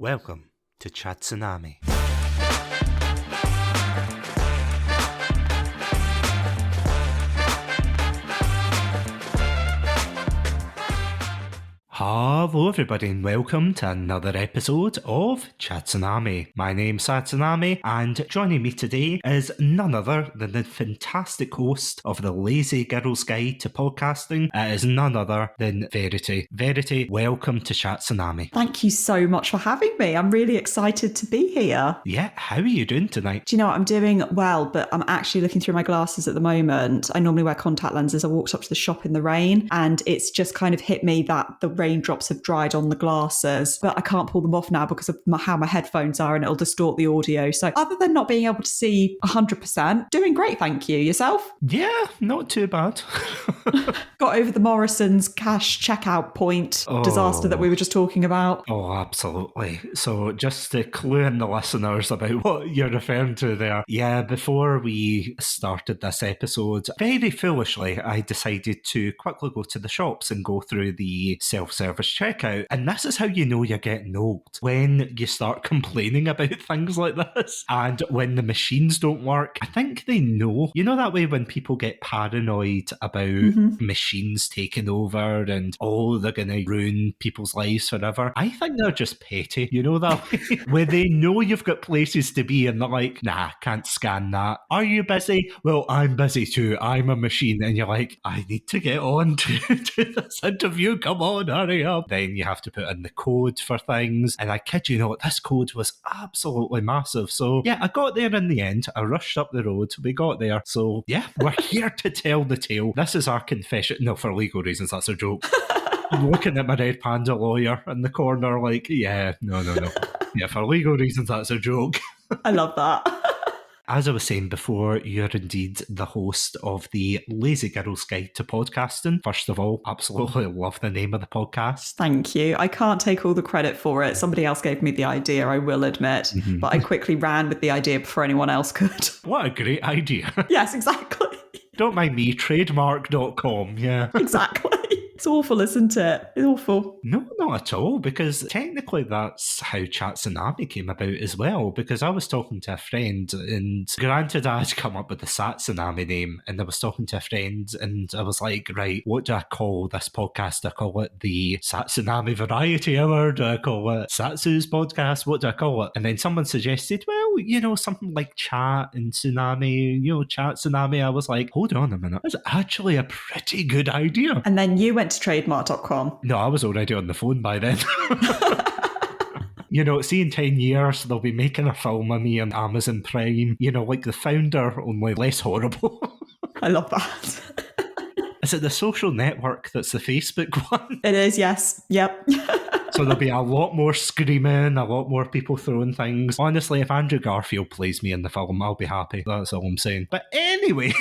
Welcome to Satsunami. Hello everybody and welcome to another episode of Satsunami. My name's Satsunami and joining me today is none other than the fantastic host of the Lazy Girl's Guide to Podcasting. It is none other than Verity. Verity, welcome to Satsunami. Thank you so much for having me. I'm really excited to be here. Yeah, how are you doing tonight? Do you know what? I'm doing well, but I'm actually looking through my glasses at the moment. I normally wear contact lenses. I walked up to the shop in the rain and it's just kind of hit me that the raindrops have dried on the glasses, but I can't pull them off now because of how my headphones are and it'll distort the audio. So other than not being able to see 100%, doing great, thank you. Yourself? Yeah, not too bad. Got over the Morrison's cash checkout point disaster that we were just talking about. Oh, absolutely. So just to clue in the listeners about what you're referring to there. Yeah, before we started this episode, very foolishly, I decided to quickly go to the shops and go through the self-service checkout. And this is how you know you're getting old. When you start complaining about things like this and when the machines don't work, I think they know. You know that way when people get paranoid about machines taking over and, they're going to ruin people's lives forever. I think they're just petty. You know that way? Where they know you've got places to be and they're like, nah, can't scan that. Are you busy? Well, I'm busy too. I'm a machine. And you're like, I need to get on to this interview. Come on, hurry up. Then you have to put in the code for things. And I kid you not, this code was absolutely massive. So yeah, I got there in the end. I rushed up the road. We got there. So yeah, we're here to tell the tale. This is our confession. No, for legal reasons, that's a joke. I'm looking at my Red Panda lawyer in the corner like, yeah, no. Yeah, for legal reasons, that's a joke. I love that. As I was saying before, you're indeed the host of the Lazy Girl's Guide to Podcasting. First of all, absolutely love the name of the podcast. Thank you. I can't take all the credit for it. Somebody else gave me the idea, I will admit. But I quickly ran with the idea before anyone else could. What a great idea. Yes, exactly. Don't mind me, trademark.com, yeah. Exactly. It's awful, isn't it? It's awful. No, not at all, because technically that's how Satsunami came about as well, because I was talking to a friend, and granted I had come up with the Satsunami name, and I was talking to a friend, and I was like, right, what do I call this podcast? Do I call it the Satsunami Variety Hour? Do I call it Satsu's Podcast? What do I call it? And then someone suggested, well, something like Chat and Tsunami, Chat Tsunami. I was like, hold on a minute, that's actually a pretty good idea. And then you went to trademark.com. No, I was already on the phone by then. See, in 10 years, they'll be making a film of me on Amazon Prime, like the founder, only less horrible. I love that. Is it the Social Network that's the Facebook one? It is, yes. Yep. So there'll be a lot more screaming, a lot more people throwing things. Honestly, if Andrew Garfield plays me in the film, I'll be happy. That's all I'm saying. But anyway...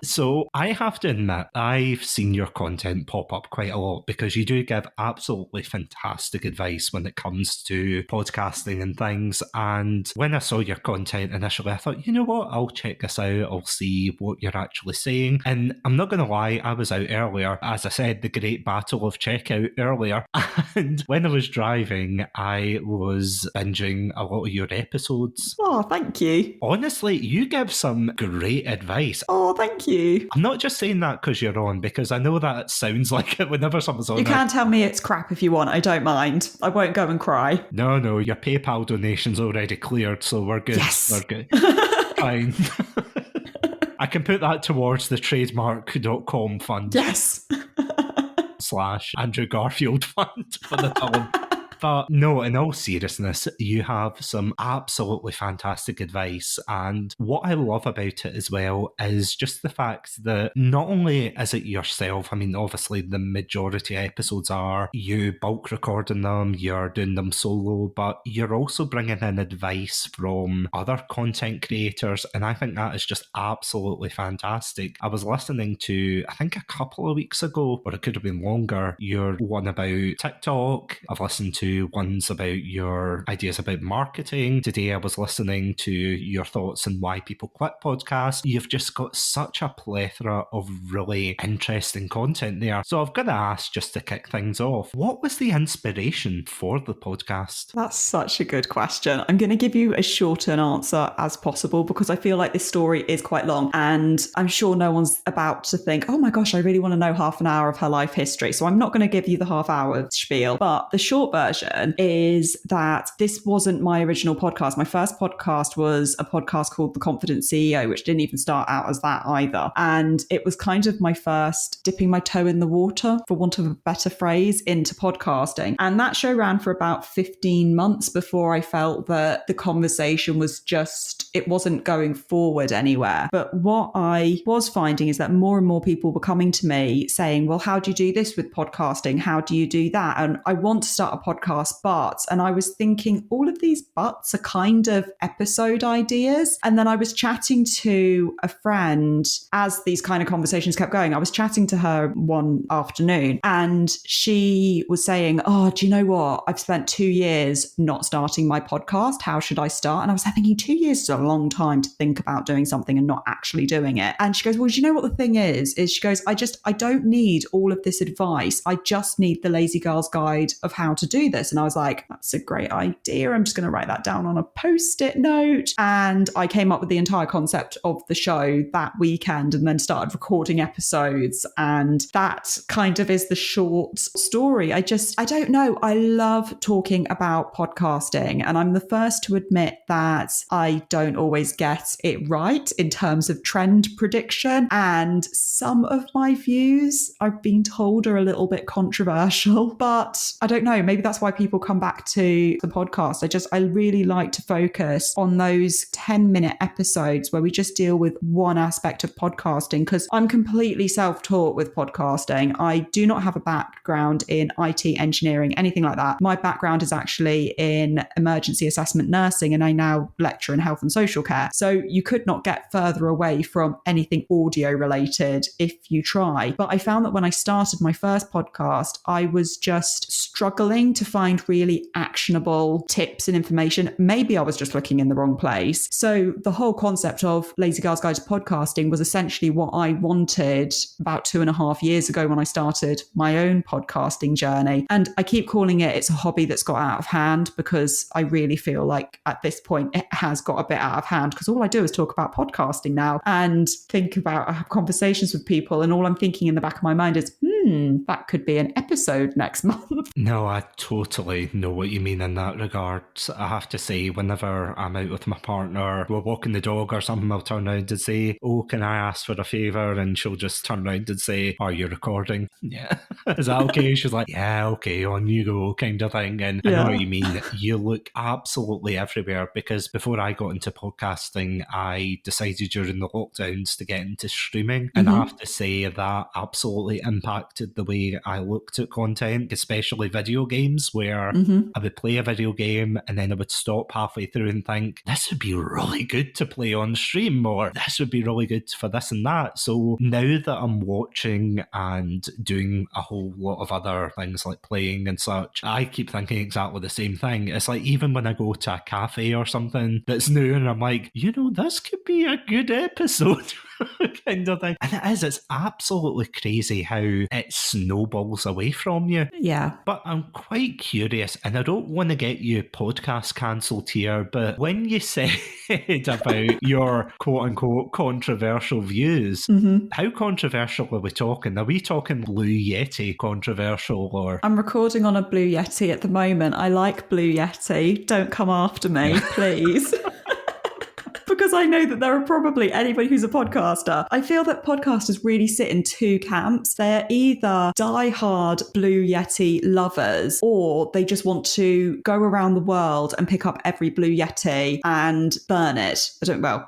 So I have to admit, I've seen your content pop up quite a lot because you do give absolutely fantastic advice when it comes to podcasting and things. And when I saw your content initially, I thought, you know what, I'll check this out. I'll see what you're actually saying. And I'm not going to lie, I was out earlier. As I said, the great battle of checkout earlier. And when I was driving, I was binging a lot of your episodes. Oh, thank you. Honestly, you give some great advice. Oh, thank you. I'm not just saying that because you're on, because I know that it sounds like it whenever someone's on. You can tell me it's crap if you want. I don't mind. I won't go and cry. No, your PayPal donation's already cleared, so we're good. Yes. We're good. Fine. I can put that towards the trademark.com fund. Yes. / Andrew Garfield fund for the film. But no, in all seriousness, you have some absolutely fantastic advice. And what I love about it as well is just the fact that not only is it yourself, I mean, obviously the majority of episodes are you bulk recording them, you're doing them solo, but you're also bringing in advice from other content creators. And I think that is just absolutely fantastic. I was listening to, I think a couple of weeks ago, or it could have been longer, your one about TikTok. I've listened to to ones about your ideas about marketing. Today I was listening to your thoughts on why people quit podcasts. You've just got such a plethora of really interesting content there. So I've got to ask, just to kick things off, what was the inspiration for the podcast? That's such a good question. I'm going to give you as short an answer as possible because I feel like this story is quite long and I'm sure no one's about to think, oh my gosh, I really want to know half an hour of her life history. So I'm not going to give you the half hour spiel, but the short version is that this wasn't my original podcast. My first podcast was a podcast called The Confident CEO, which didn't even start out as that either. And it was kind of my first dipping my toe in the water, for want of a better phrase, into podcasting. And that show ran for about 15 months before I felt that the conversation was just, it wasn't going forward anywhere. But what I was finding is that more and more people were coming to me saying, well, how do you do this with podcasting? How do you do that? And I want to start a podcast, but, and I was thinking all of these buts are kind of episode ideas. And then I was chatting to a friend as these kind of conversations kept going. I was chatting to her one afternoon and she was saying, oh, do you know what? I've spent 2 years not starting my podcast. How should I start? And I was thinking 2 years is a long time to think about doing something and not actually doing it. And she goes, well, do you know what the thing is she goes, I don't need all of this advice. I just need the lazy girl's guide of how to do this. And I was like, that's a great idea. I'm just going to write that down on a post-it note. And I came up with the entire concept of the show that weekend and then started recording episodes. And that kind of is the short story. I don't know. I love talking about podcasting. And I'm the first to admit that I don't always get it right in terms of trend prediction. And some of my views, I've been told, are a little bit controversial, but I don't know. Maybe that's why people come back to the podcast. I really like to focus on those 10-minute episodes where we just deal with one aspect of podcasting, because I'm completely self-taught with podcasting. I do not have a background in IT engineering, anything like that. My background is actually in emergency assessment nursing, and I now lecture in health and social care. So you could not get further away from anything audio related if you try. But I found that when I started my first podcast, I was just struggling to find really actionable tips and information. Maybe I was just looking in the wrong place. So the whole concept of Lazy Girl's Guide to Podcasting was essentially what I wanted about 2.5 years ago when I started my own podcasting journey. And I keep calling it's a hobby that's got out of hand, because I really feel like at this point it has got a bit out of hand, because all I do is talk about podcasting now and think about, I have conversations with people, and all I'm thinking in the back of my mind is, that could be an episode next month. No, I totally know what you mean in that regard. I have to say, whenever I'm out with my partner, we're walking the dog or something, I'll turn around and say, oh, can I ask for a favour? And she'll just turn around and say, are you recording? Yeah. Is that okay? She's like, yeah, okay, on you go, kind of thing. And I know what you mean. You look absolutely everywhere, because before I got into podcasting, I decided during the lockdowns to get into streaming. And I have to say that absolutely impacted the way I looked at content, especially video games, where I would play a video game and then I would stop halfway through and think, this would be really good to play on stream, or this would be really good for this and that. So now that I'm watching and doing a whole lot of other things like playing and such, I keep thinking exactly the same thing. It's like, even when I go to a cafe or something that's new and I'm like, this could be a good episode. Kind of thing. And it's absolutely crazy how it snowballs away from you. Yeah. But I'm quite curious, and I don't want to get you podcast cancelled here, but when you said about your quote-unquote controversial views, how controversial are we talking? Are we talking Blue Yeti controversial, or...? I'm recording on a Blue Yeti at the moment. I like Blue Yeti. Don't come after me, please. Because I know that there are probably anybody who's a podcaster. I feel that podcasters really sit in two camps. They're either die-hard Blue Yeti lovers, or they just want to go around the world and pick up every Blue Yeti and burn it.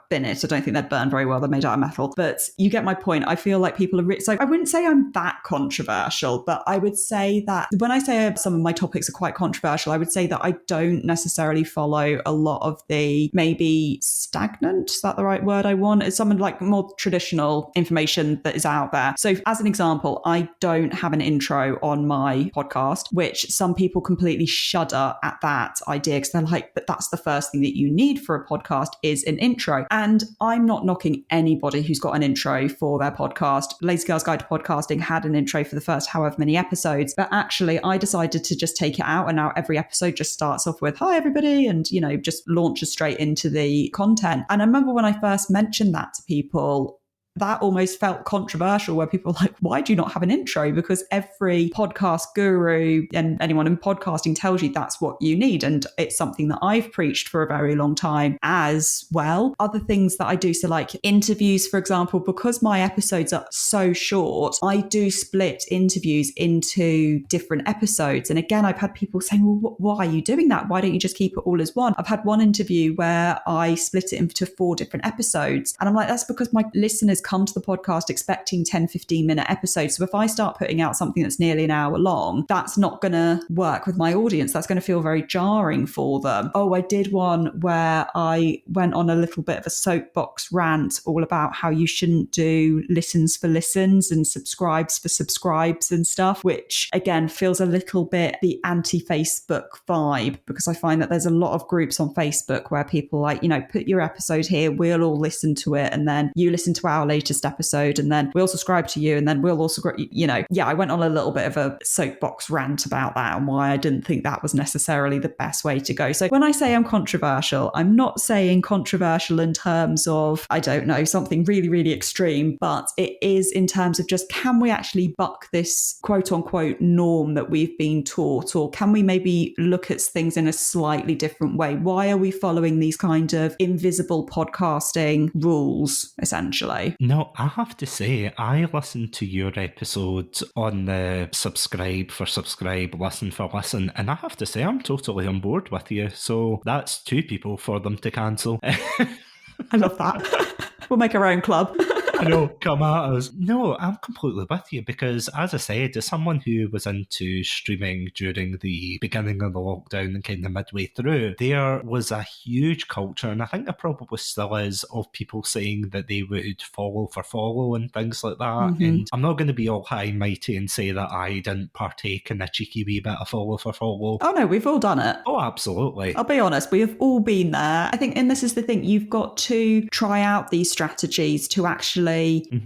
Bin it. I don't think they'd burn very well. They're made out of metal. But you get my point. I feel like people are... So I wouldn't say I'm that controversial, but I would say that when I say some of my topics are quite controversial, I would say that I don't necessarily follow a lot of the maybe stagnant content. Is that the right word I want? It's some like more traditional information that is out there. So as an example, I don't have an intro on my podcast, which some people completely shudder at that idea because they're like, but that's the first thing that you need for a podcast is an intro. And I'm not knocking anybody who's got an intro for their podcast. Lazy Girl's Guide to Podcasting had an intro for the first however many episodes, but actually I decided to just take it out, and now every episode just starts off with hi everybody, and just launches straight into the content. And I remember when I first mentioned that to people, that almost felt controversial, where people were like, why do you not have an intro? Because every podcast guru and anyone in podcasting tells you that's what you need. And it's something that I've preached for a very long time as well. Other things that I do, so like interviews, for example, because my episodes are so short, I do split interviews into different episodes. And again, I've had people saying, well, why are you doing that? Why don't you just keep it all as one? I've had one interview where I split it into 4 different episodes. And I'm like, that's because my listeners come to the podcast expecting 10-15 minute episodes. So if I start putting out something that's nearly an hour long, that's not going to work with my audience. That's going to feel very jarring for them. Oh, I did one where I went on a little bit of a soapbox rant all about how you shouldn't do listens for listens and subscribes for subscribes and stuff, which again feels a little bit the anti-Facebook vibe, because I find that there's a lot of groups on Facebook where people like, put your episode here, we'll all listen to it, and then you listen to our latest episode, and then we'll subscribe to you, and then we'll also, I went on a little bit of a soapbox rant about that and why I didn't think that was necessarily the best way to go. So when I say I'm controversial, I'm not saying controversial in terms of, I don't know, something really, really extreme, but it is in terms of just, can we actually buck this quote unquote norm that we've been taught, or can we maybe look at things in a slightly different way? Why are we following these kind of invisible podcasting rules, essentially? No, I have to say, I listened to your episode on the subscribe for subscribe, listen for listen, and I have to say, I'm totally on board with you. So that's 2 people for them to cancel. I love that. We'll make our own club. I know, come at us. No, I'm completely with you, because as I said, as someone who was into streaming during the beginning of the lockdown and kind of midway through, there was a huge culture, and I think there probably still is, of people saying that they would follow for follow and things like that. Mm-hmm. And I'm not going to be all high and mighty and say that I didn't partake in a cheeky wee bit of follow for follow. Oh no, we've all done it. Oh, absolutely. I'll be honest, we have all been there. I think, and this is the thing, you've got to try out these strategies to actually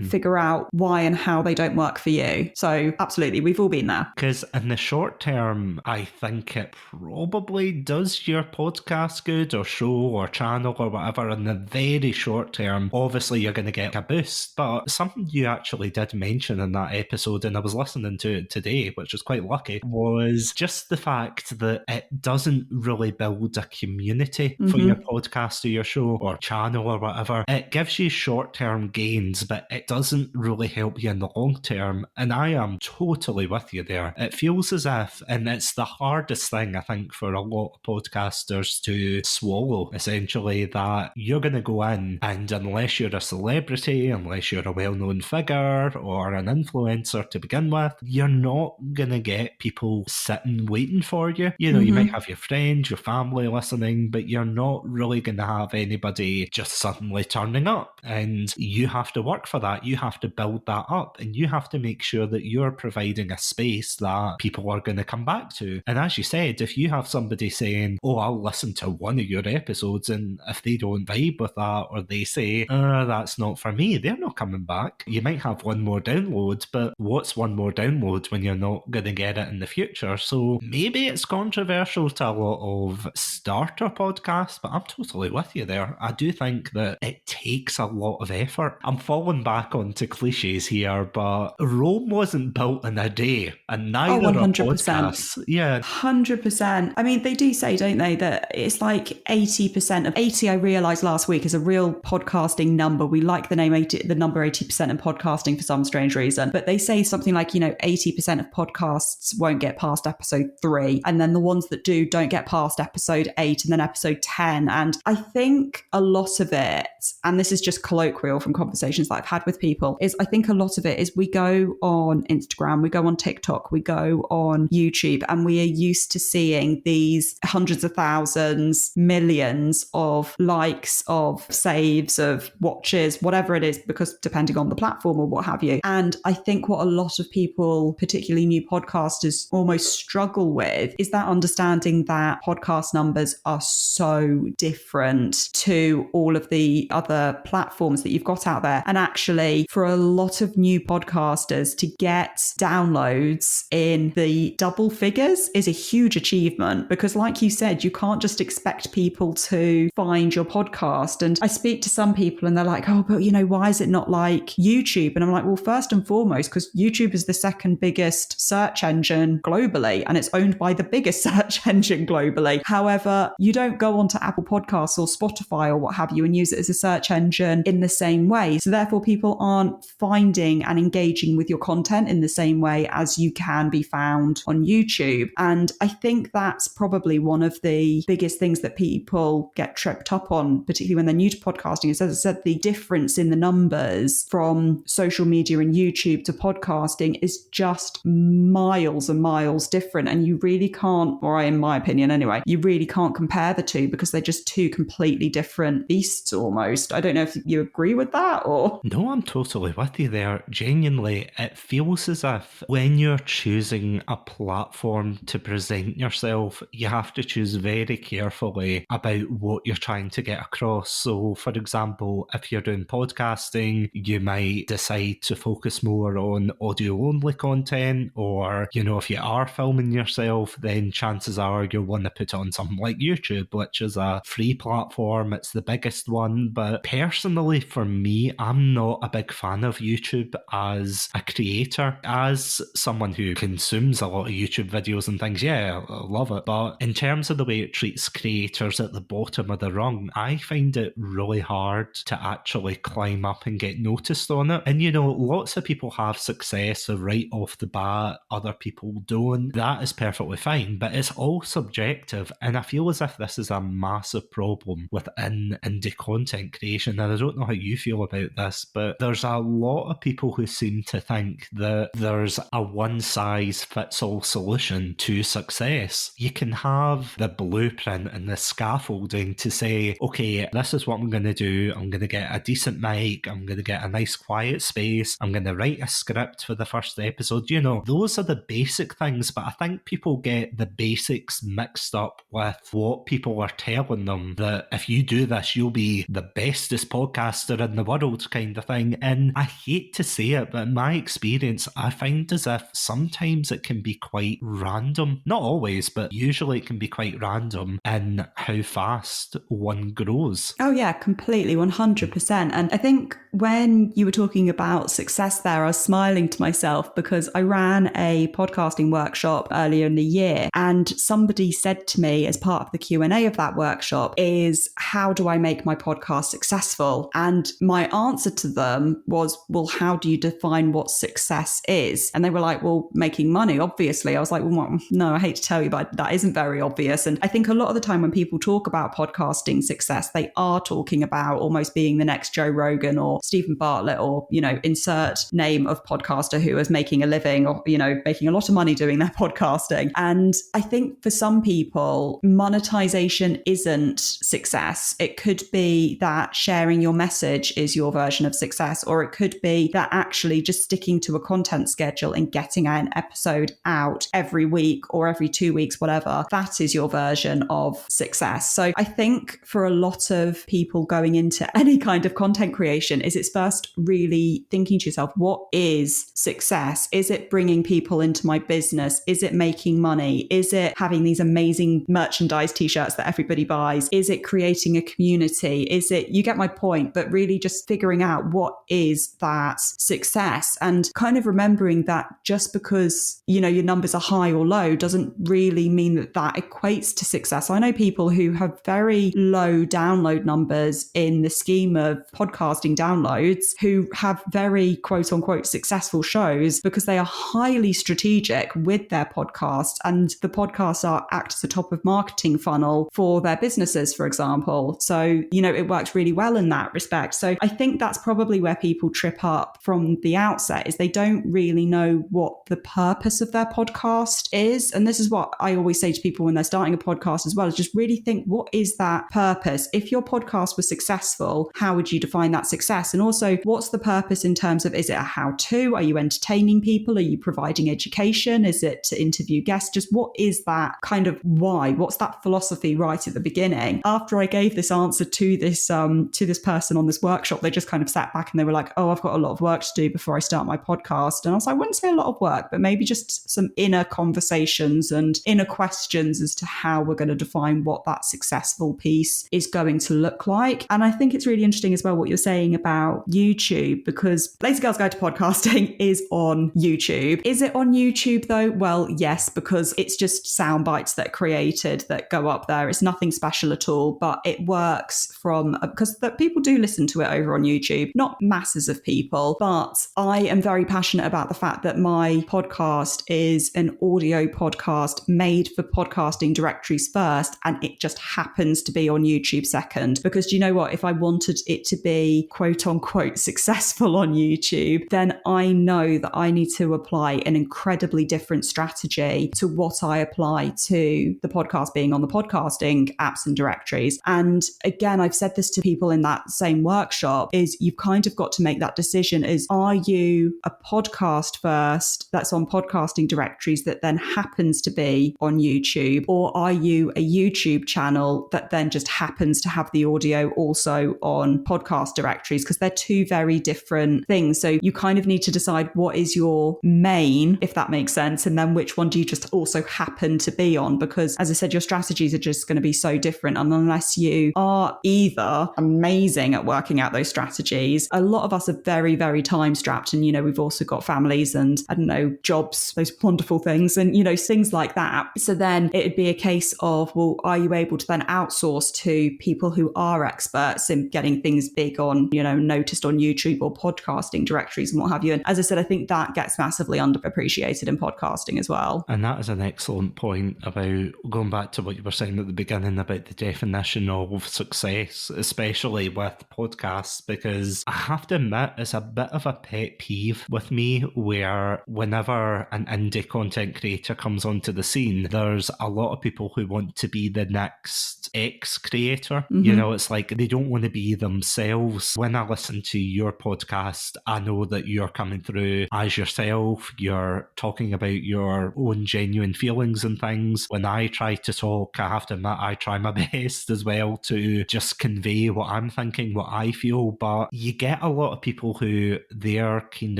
figure out why and how they don't work for you. So absolutely, we've all been there. Because in the short term, I think it probably does your podcast good, or show or channel or whatever. In the very short term, obviously you're going to get a boost. But something you actually did mention in that episode, and I was listening to it today, which was quite lucky, was just the fact that it doesn't really build a community for your podcast or your show or channel or whatever. It gives you short-term gains, but it doesn't really help you in the long term. And I am totally with you there. It feels as if, and it's the hardest thing I think for a lot of podcasters to swallow, essentially, that you're going to go in, and unless you're a celebrity, unless you're a well-known figure or an influencer to begin with, you're not going to get people sitting waiting for you. You might have your friends, your family listening, but you're not really going to have anybody just suddenly turning up. And you have to work for that. You have to build that up, and you have to make sure that you're providing a space that people are going to come back to. And as you said, if you have somebody saying, oh, I'll listen to one of your episodes, and if they don't vibe with that, or they say, that's not for me, they're not coming back. You might have one more download, but what's one more download when you're not going to get it in the future? So maybe it's controversial to a lot of starter podcasts, but I'm totally with you there. I do think that it takes a lot of effort. I'm falling back onto cliches here, but Rome wasn't built in a day, and neither are podcasts. Yeah, 100%. I mean, they do say, don't they, that it's like 80% of 80. I realised last week is a real podcasting number. We like the name 80, the number 80% in podcasting for some strange reason, but they say something like 80% of podcasts won't get past episode 3, and then the ones that do don't get past episode 8, and then episode 10. And I think a lot of it, and this is just colloquial from conversations conversations that I've had with people is I think a lot of it is we go on Instagram, we go on TikTok, we go on YouTube, and we are used to seeing these hundreds of thousands, millions of likes, of saves, of watches, whatever it is, because depending on the platform or what have you. And I think what a lot of people, particularly new podcasters, almost struggle with is that understanding that podcast numbers are so different to all of the other platforms that you've got out there. And actually, for a lot of new podcasters to get downloads in the double figures is a huge achievement, because like you said, you can't just expect people to find your podcast. And I speak to some people and they're like, oh, but why is it not like YouTube? And I'm like, well, first and foremost, because YouTube is the second biggest search engine globally, and it's owned by the biggest search engine globally. However, you don't go onto Apple Podcasts or Spotify or what have you and use it as a search engine in the same way. So therefore, people aren't finding and engaging with your content in the same way as you can be found on YouTube. And I think that's probably one of the biggest things that people get tripped up on, particularly when they're new to podcasting. As I said, the difference in the numbers from social media and YouTube to podcasting is just miles and miles different. And you really can't, or in my opinion anyway, you really can't compare the two because they're just two completely different beasts almost. I don't know if you agree with that or... No, I'm totally with you there. Genuinely, it feels as if when you're choosing a platform to present yourself, you have to choose very carefully about what you're trying to get across. So, for example, if you're doing podcasting, you might decide to focus more on audio-only content, or, if you are filming yourself, then chances are you'll want to put it on something like YouTube, which is a free platform. It's the biggest one. But personally, for me, I'm not a big fan of YouTube as a creator. As someone who consumes a lot of YouTube videos and things, yeah, I love it. But in terms of the way it treats creators at the bottom of the rung, I find it really hard to actually climb up and get noticed on it. And, lots of people have success right off the bat, other people don't. That is perfectly fine, but it's all subjective. And I feel as if this is a massive problem within indie content creation. And I don't know how you feel about this, but there's a lot of people who seem to think that there's a one-size-fits-all solution to success. You can have the blueprint and the scaffolding to say, okay, this is what I'm going to do. I'm going to get a decent mic. I'm going to get a nice quiet space. I'm going to write a script for the first episode. Those are the basic things, but I think people get the basics mixed up with what people are telling them, that if you do this, you'll be the bestest podcaster in the world kind of thing. And I hate to say it, but in my experience, I find as if sometimes it can be quite random. Not always, but usually it can be quite random in how fast one grows. Oh yeah, completely, 100%. And I think when you were talking about success there, I was smiling to myself because I ran a podcasting workshop earlier in the year, and somebody said to me as part of the Q&A of that workshop is, how do I make my podcast successful? And my answer to them was, well, how do you define what success is? And they were like, well, making money, obviously. I was like, well, no, I hate to tell you, but that isn't very obvious. And I think a lot of the time when people talk about podcasting success, they are talking about almost being the next Joe Rogan or Stephen Bartlett or, insert name of podcaster who is making a living or, making a lot of money doing their podcasting. And I think for some people, monetization isn't success. It could be that sharing your message is your version of success, or it could be that actually just sticking to a content schedule and getting an episode out every week or every 2 weeks, whatever, that is your version of success. So I think for a lot of people going into any kind of content creation is it's first really thinking to yourself, what is success? Is it bringing people into my business? Is it making money? Is it having these amazing merchandise t-shirts that everybody buys? Is it creating a community? Is it, you get my point, but really just figuring out what is that success and kind of remembering that just because, your numbers are high or low doesn't really mean that that equates to success. I know people who have very low download numbers in the scheme of podcasting downloads who have very quote unquote successful shows because they are highly strategic with their podcast, and the podcasts act as a top of marketing funnel for their businesses, for example. So, it works really well in that respect. So I think that's probably where people trip up from the outset, is they don't really know what the purpose of their podcast is. And this is what I always say to people when they're starting a podcast as well, is just really think, what is that purpose? If your podcast was successful, how would you define that success? And also, what's the purpose in terms of, is it a how-to? Are you entertaining people? Are you providing education? Is it to interview guests? Just what is that kind of why? What's that philosophy right at the beginning? After I gave this answer to this person on this workshop, they just kind of sat back and they were like, oh, I've got a lot of work to do before I start my podcast. And I was like, I wouldn't say a lot of work, but maybe just some inner conversations and inner questions as to how we're going to define what that successful piece is going to look like. And I think it's really interesting as well what you're saying about YouTube, because Lazy Girl's Guide to Podcasting is on YouTube. Is it on YouTube though? Well, yes, because it's just sound bites that are created that go up there. It's nothing special at all, but it works because people do listen to it over on YouTube, not masses of people, but I am very passionate about the fact that my podcast is an audio podcast made for podcasting directories first, and it just happens to be on YouTube second. Because do you know what? If I wanted it to be quote unquote successful on YouTube, then I know that I need to apply an incredibly different strategy to what I apply to the podcast being on the podcasting apps and directories. And again, I've said this to people in that same workshop, is you've kind of got to make that decision, is are you a podcast first that's on podcasting directories that then happens to be on YouTube, or are you a YouTube channel that then just happens to have the audio also on podcast directories? Because they're two very different things. So you kind of need to decide what is your main, if that makes sense, and then which one do you just also happen to be on? Because as I said, your strategies are just going to be so different. And unless you are either amazing at working out those strategies, a lot of us are very, very time strapped. And, we've also got families and, I don't know, jobs, those wonderful things and, things like that. So then it'd be a case of, well, are you able to then outsource to people who are experts in getting things big on, noticed on YouTube or podcasting directories and what have you? And as I said, I think that gets massively underappreciated in podcasting as well. And that is an excellent point about going back to what you were saying at the beginning about the definition of success, especially with podcasts, because I have to admit, it's a bit of a pet peeve with me where whenever an indie content creator comes onto the scene, there's a lot of people who want to be the next X creator. Mm-hmm. It's like they don't want to be themselves. When I listen to your podcast, I know that you're coming through as yourself. You're talking about your own genuine feelings and things. When I try to talk, I have to admit, I try my best as well to just convey what I'm thinking, what I feel. But you get a lot of people who their kind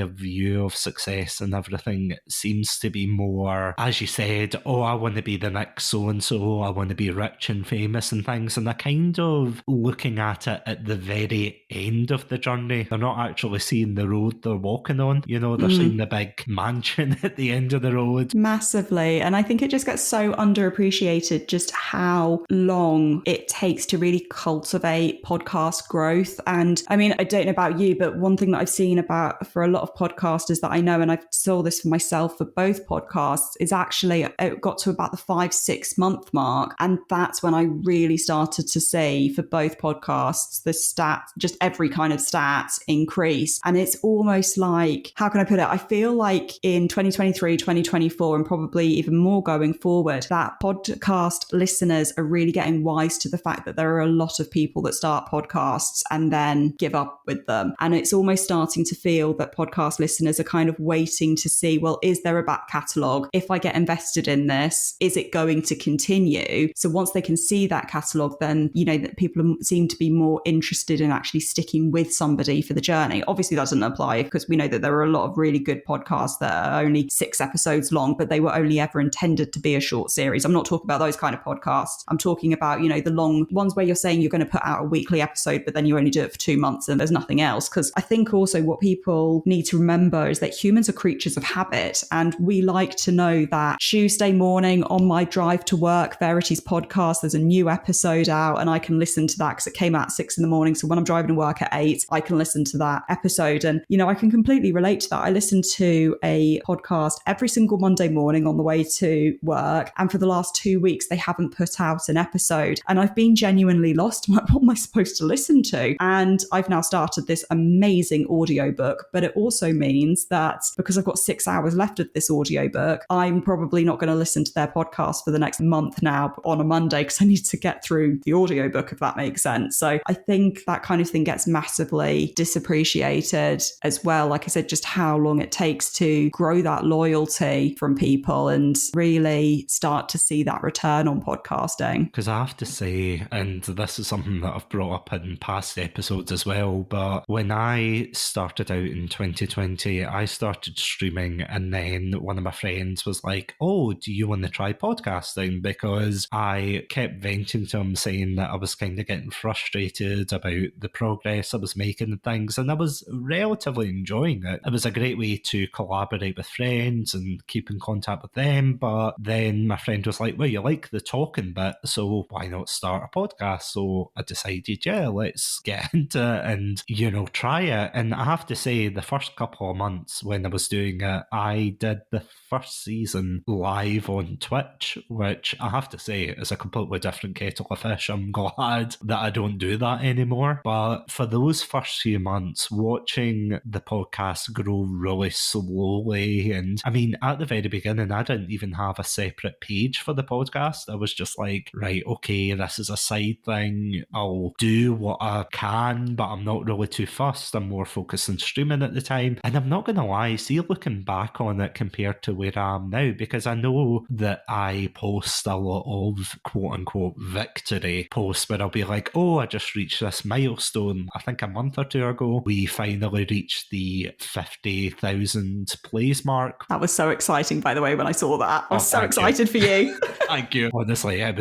of view of success and everything seems to be more, as you said, oh, I want to be the next so-and-so, I want to be rich and famous and things. And they're kind of looking at it at the very end of the journey. They're not actually seeing the road they're walking on. They're seeing the big mansion at the end of the road. Massively. And I think it just gets so underappreciated just how long it takes to really cultivate podcast growth. And I mean, I don't know about you, but one thing that I've seen for a lot of podcasters that I know, and I saw this for myself for both podcasts, is actually it got to about the 5-6 month mark. And that's when I really started to see for both podcasts, the stats, just every kind of stat increase. And it's almost like, how can I put it? I feel like in 2023, 2024, and probably even more going forward, that podcast listeners are really getting wise to the fact that there are a lot of people that start podcasts and then give up with them. And it's almost starting to feel that podcast listeners are kind of waiting to see, well, is there a back catalogue? If I get invested in this, is it going to continue? So once they can see that catalogue, then, that people seem to be more interested in actually sticking with somebody for the journey. Obviously, that doesn't apply because we know that there are a lot of really good podcasts that are only 6 episodes long, but they were only ever intended to be a short series. I'm not talking about those kind of podcasts. I'm talking about, the long ones where you're saying you're going to put out a weekly episode, but then you only do it for 2 months and there's nothing else. Because I think also what people need to remember is that humans are creatures of habit, and we like to know that Tuesday morning on my drive to work, Verity's podcast, there's a new new episode out and I can listen to that because it came out at 6 a.m. So when I'm driving to work at 8, I can listen to that episode. And, you know, I can completely relate to that. I listen to a podcast every single Monday morning on the way to work. And for the last 2 weeks, they haven't put out an episode. And I've been genuinely lost. What am I supposed to listen to? And I've now started this amazing audiobook. But it also means that because I've got 6 hours left of this audiobook, I'm probably not going to listen to their podcast for the next month now on a Monday because I need to get through the audiobook, if that makes sense. So I think that kind of thing gets massively disappreciated as well. Like I said, just how long it takes to grow that loyalty from people and really start to see that return on podcasting. Because I have to say, and this is something that I've brought up in past episodes as well, but when I started out in 2020, I started streaming, and then one of my friends was like, oh, do you want to try podcasting? Because I kept venting to him saying that I was kind of getting frustrated about the progress I was making and things, and I was relatively enjoying it. It was a great way to collaborate with friends and keep in contact with them, but then my friend was like, well, you like the talking bit, so why not start a podcast? So I decided, yeah, let's get into it and, you know, try it. And I have to say, the first couple of months when I was doing it, I did the first season live on Twitch, which I have to say is a completely different kettle of fish. I'm glad that I don't do that anymore. But for those first few months, watching the podcast grow really slowly, and I mean, at the very beginning, I didn't even have a separate page for the podcast. I was just like, right, okay, this is a side thing. I'll do what I can, but I'm not really too fussed. I'm more focused on streaming at the time. And I'm not going to lie, see, looking back on it compared to where I am now, because I know that I post a lot of quote unquote victory posts where I'll be like, oh, I just reached this milestone. I think a month or two ago, we finally reached the 50,000 plays mark. That was so exciting, by the way, when I saw that. I was so excited for you. Thank you. Honestly, it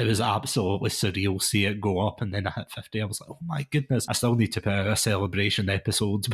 was absolutely surreal. See it go up, and then I hit 50. I was like, oh my goodness, I still need to put out a celebration episode.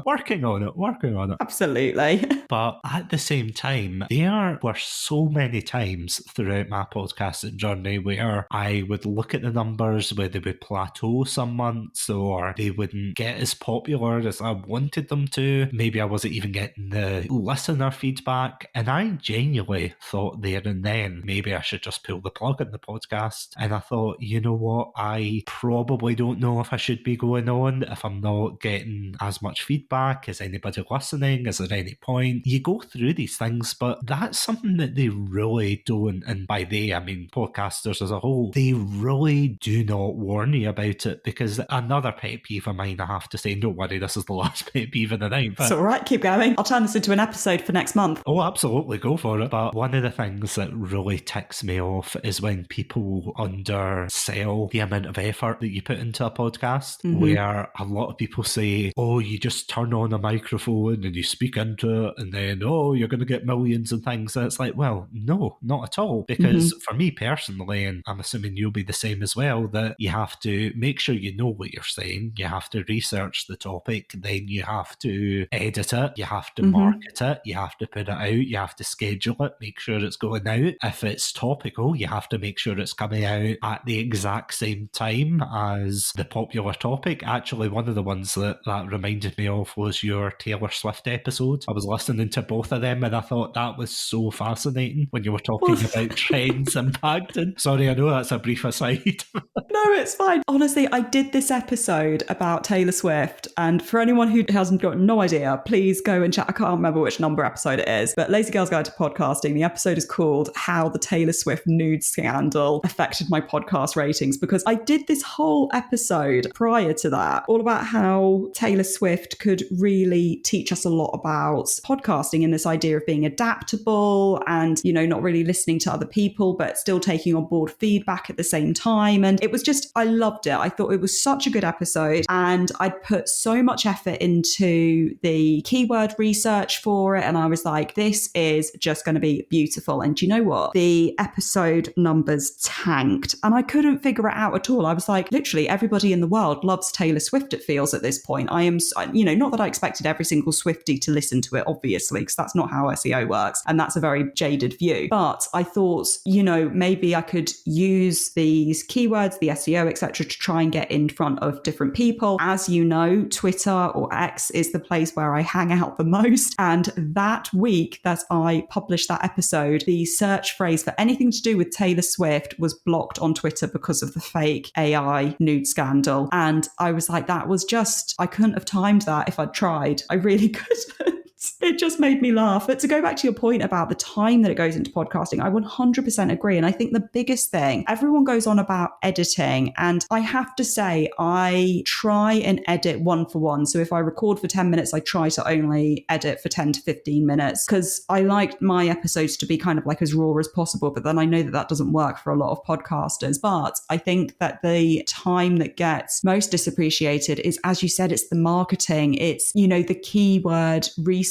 Working on it. Absolutely. But at the same time, there were so many times throughout my podcasting journey where I would look at the numbers, where they would plateau some months, or they wouldn't get as popular as I wanted them to. Maybe I wasn't even getting the listener feedback. And I genuinely thought there and then, maybe I should just pull the plug on the podcast. And I thought, you know what? I probably don't know if I should be going on if I'm not getting as much feedback. Is anybody listening? Is there any point? You go through these things, but that's something that they really don't, and by they, I mean podcasters as a whole, they really do not warn you about it. Because another pet peeve of mine, I have to say, don't worry, this is the last pet peeve of the night. It's all right, keep going. I'll turn this into an episode for next month. Oh, absolutely, go for it. But one of the things that really ticks me off is when people undersell the amount of effort that you put into a podcast, where a lot of people say, oh, you just turn on a microphone and you speak into it, and then, oh, you're going to get millions and things. And it's like, well, no, not at all. Because for me personally, and I'm assuming you'll be the same as well, that you have to make sure you know what you're saying. You have to research the topic. Then you have to edit it. You have to market it. You have to put it out. You have to schedule it. Make sure it's going out. If it's topical, you have to make sure it's coming out at the exact same time as the popular topic. Actually, one of the ones that reminded me of was your Taylor Swift episode. I was listening to both of them and I thought that was so fascinating when you were talking about trends impacting. Sorry, I know that's a brief aside. No, it's fine. Honestly, I did this episode about Taylor Swift, and for anyone who hasn't got no idea, please go and check. I can't remember which number episode it is, but Lazy Girl's Guide to Podcasting. The episode is called How the Taylor Swift Nude Scandal Affected My Podcast Ratings, because I did this whole episode prior to that all about how Taylor Swift could really teach us a lot about podcasting and this idea of being adaptable and, you know, not really listening to other people, but still taking on board feedback at the same time. And it was just, I loved it. I thought it was such a good episode, and I'd put so much effort into the keyword research for it. And I was like, this is just going to be beautiful. And do you know what? The episode numbers tanked and I couldn't figure it out at all. I was like, literally everybody in the world loves Taylor Swift, it feels at this point. I am, you know, not that I expected every single Swiftie to listen to it, obviously, because that's not how SEO works. And that's a very jaded view. But I thought, you know, maybe I could use use these keywords, the SEO, etc., to try and get in front of different people. As you know, Twitter or X is the place where I hang out the most. And that week that I published that episode, the search phrase for anything to do with Taylor Swift was blocked on Twitter because of the fake AI nude scandal. And I was like, that was just, I couldn't have timed that if I'd tried. I really couldn't. It just made me laugh. But to go back to your point about the time that it goes into podcasting, I 100% agree. And I think the biggest thing, everyone goes on about editing. And I have to say, I try and edit one for one. So if I record for 10 minutes, I try to only edit for 10 to 15 minutes because I like my episodes to be kind of like as raw as possible. But then I know that that doesn't work for a lot of podcasters. But I think that the time that gets most disappreciated is, as you said, it's the marketing. It's, you know, the keyword research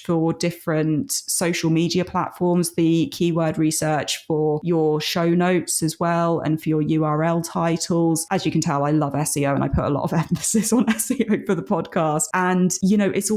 for different social media platforms, the keyword research for your show notes as well, and for your URL titles. As you can tell, I love SEO and I put a lot of emphasis on SEO for the podcast. And, you know, it's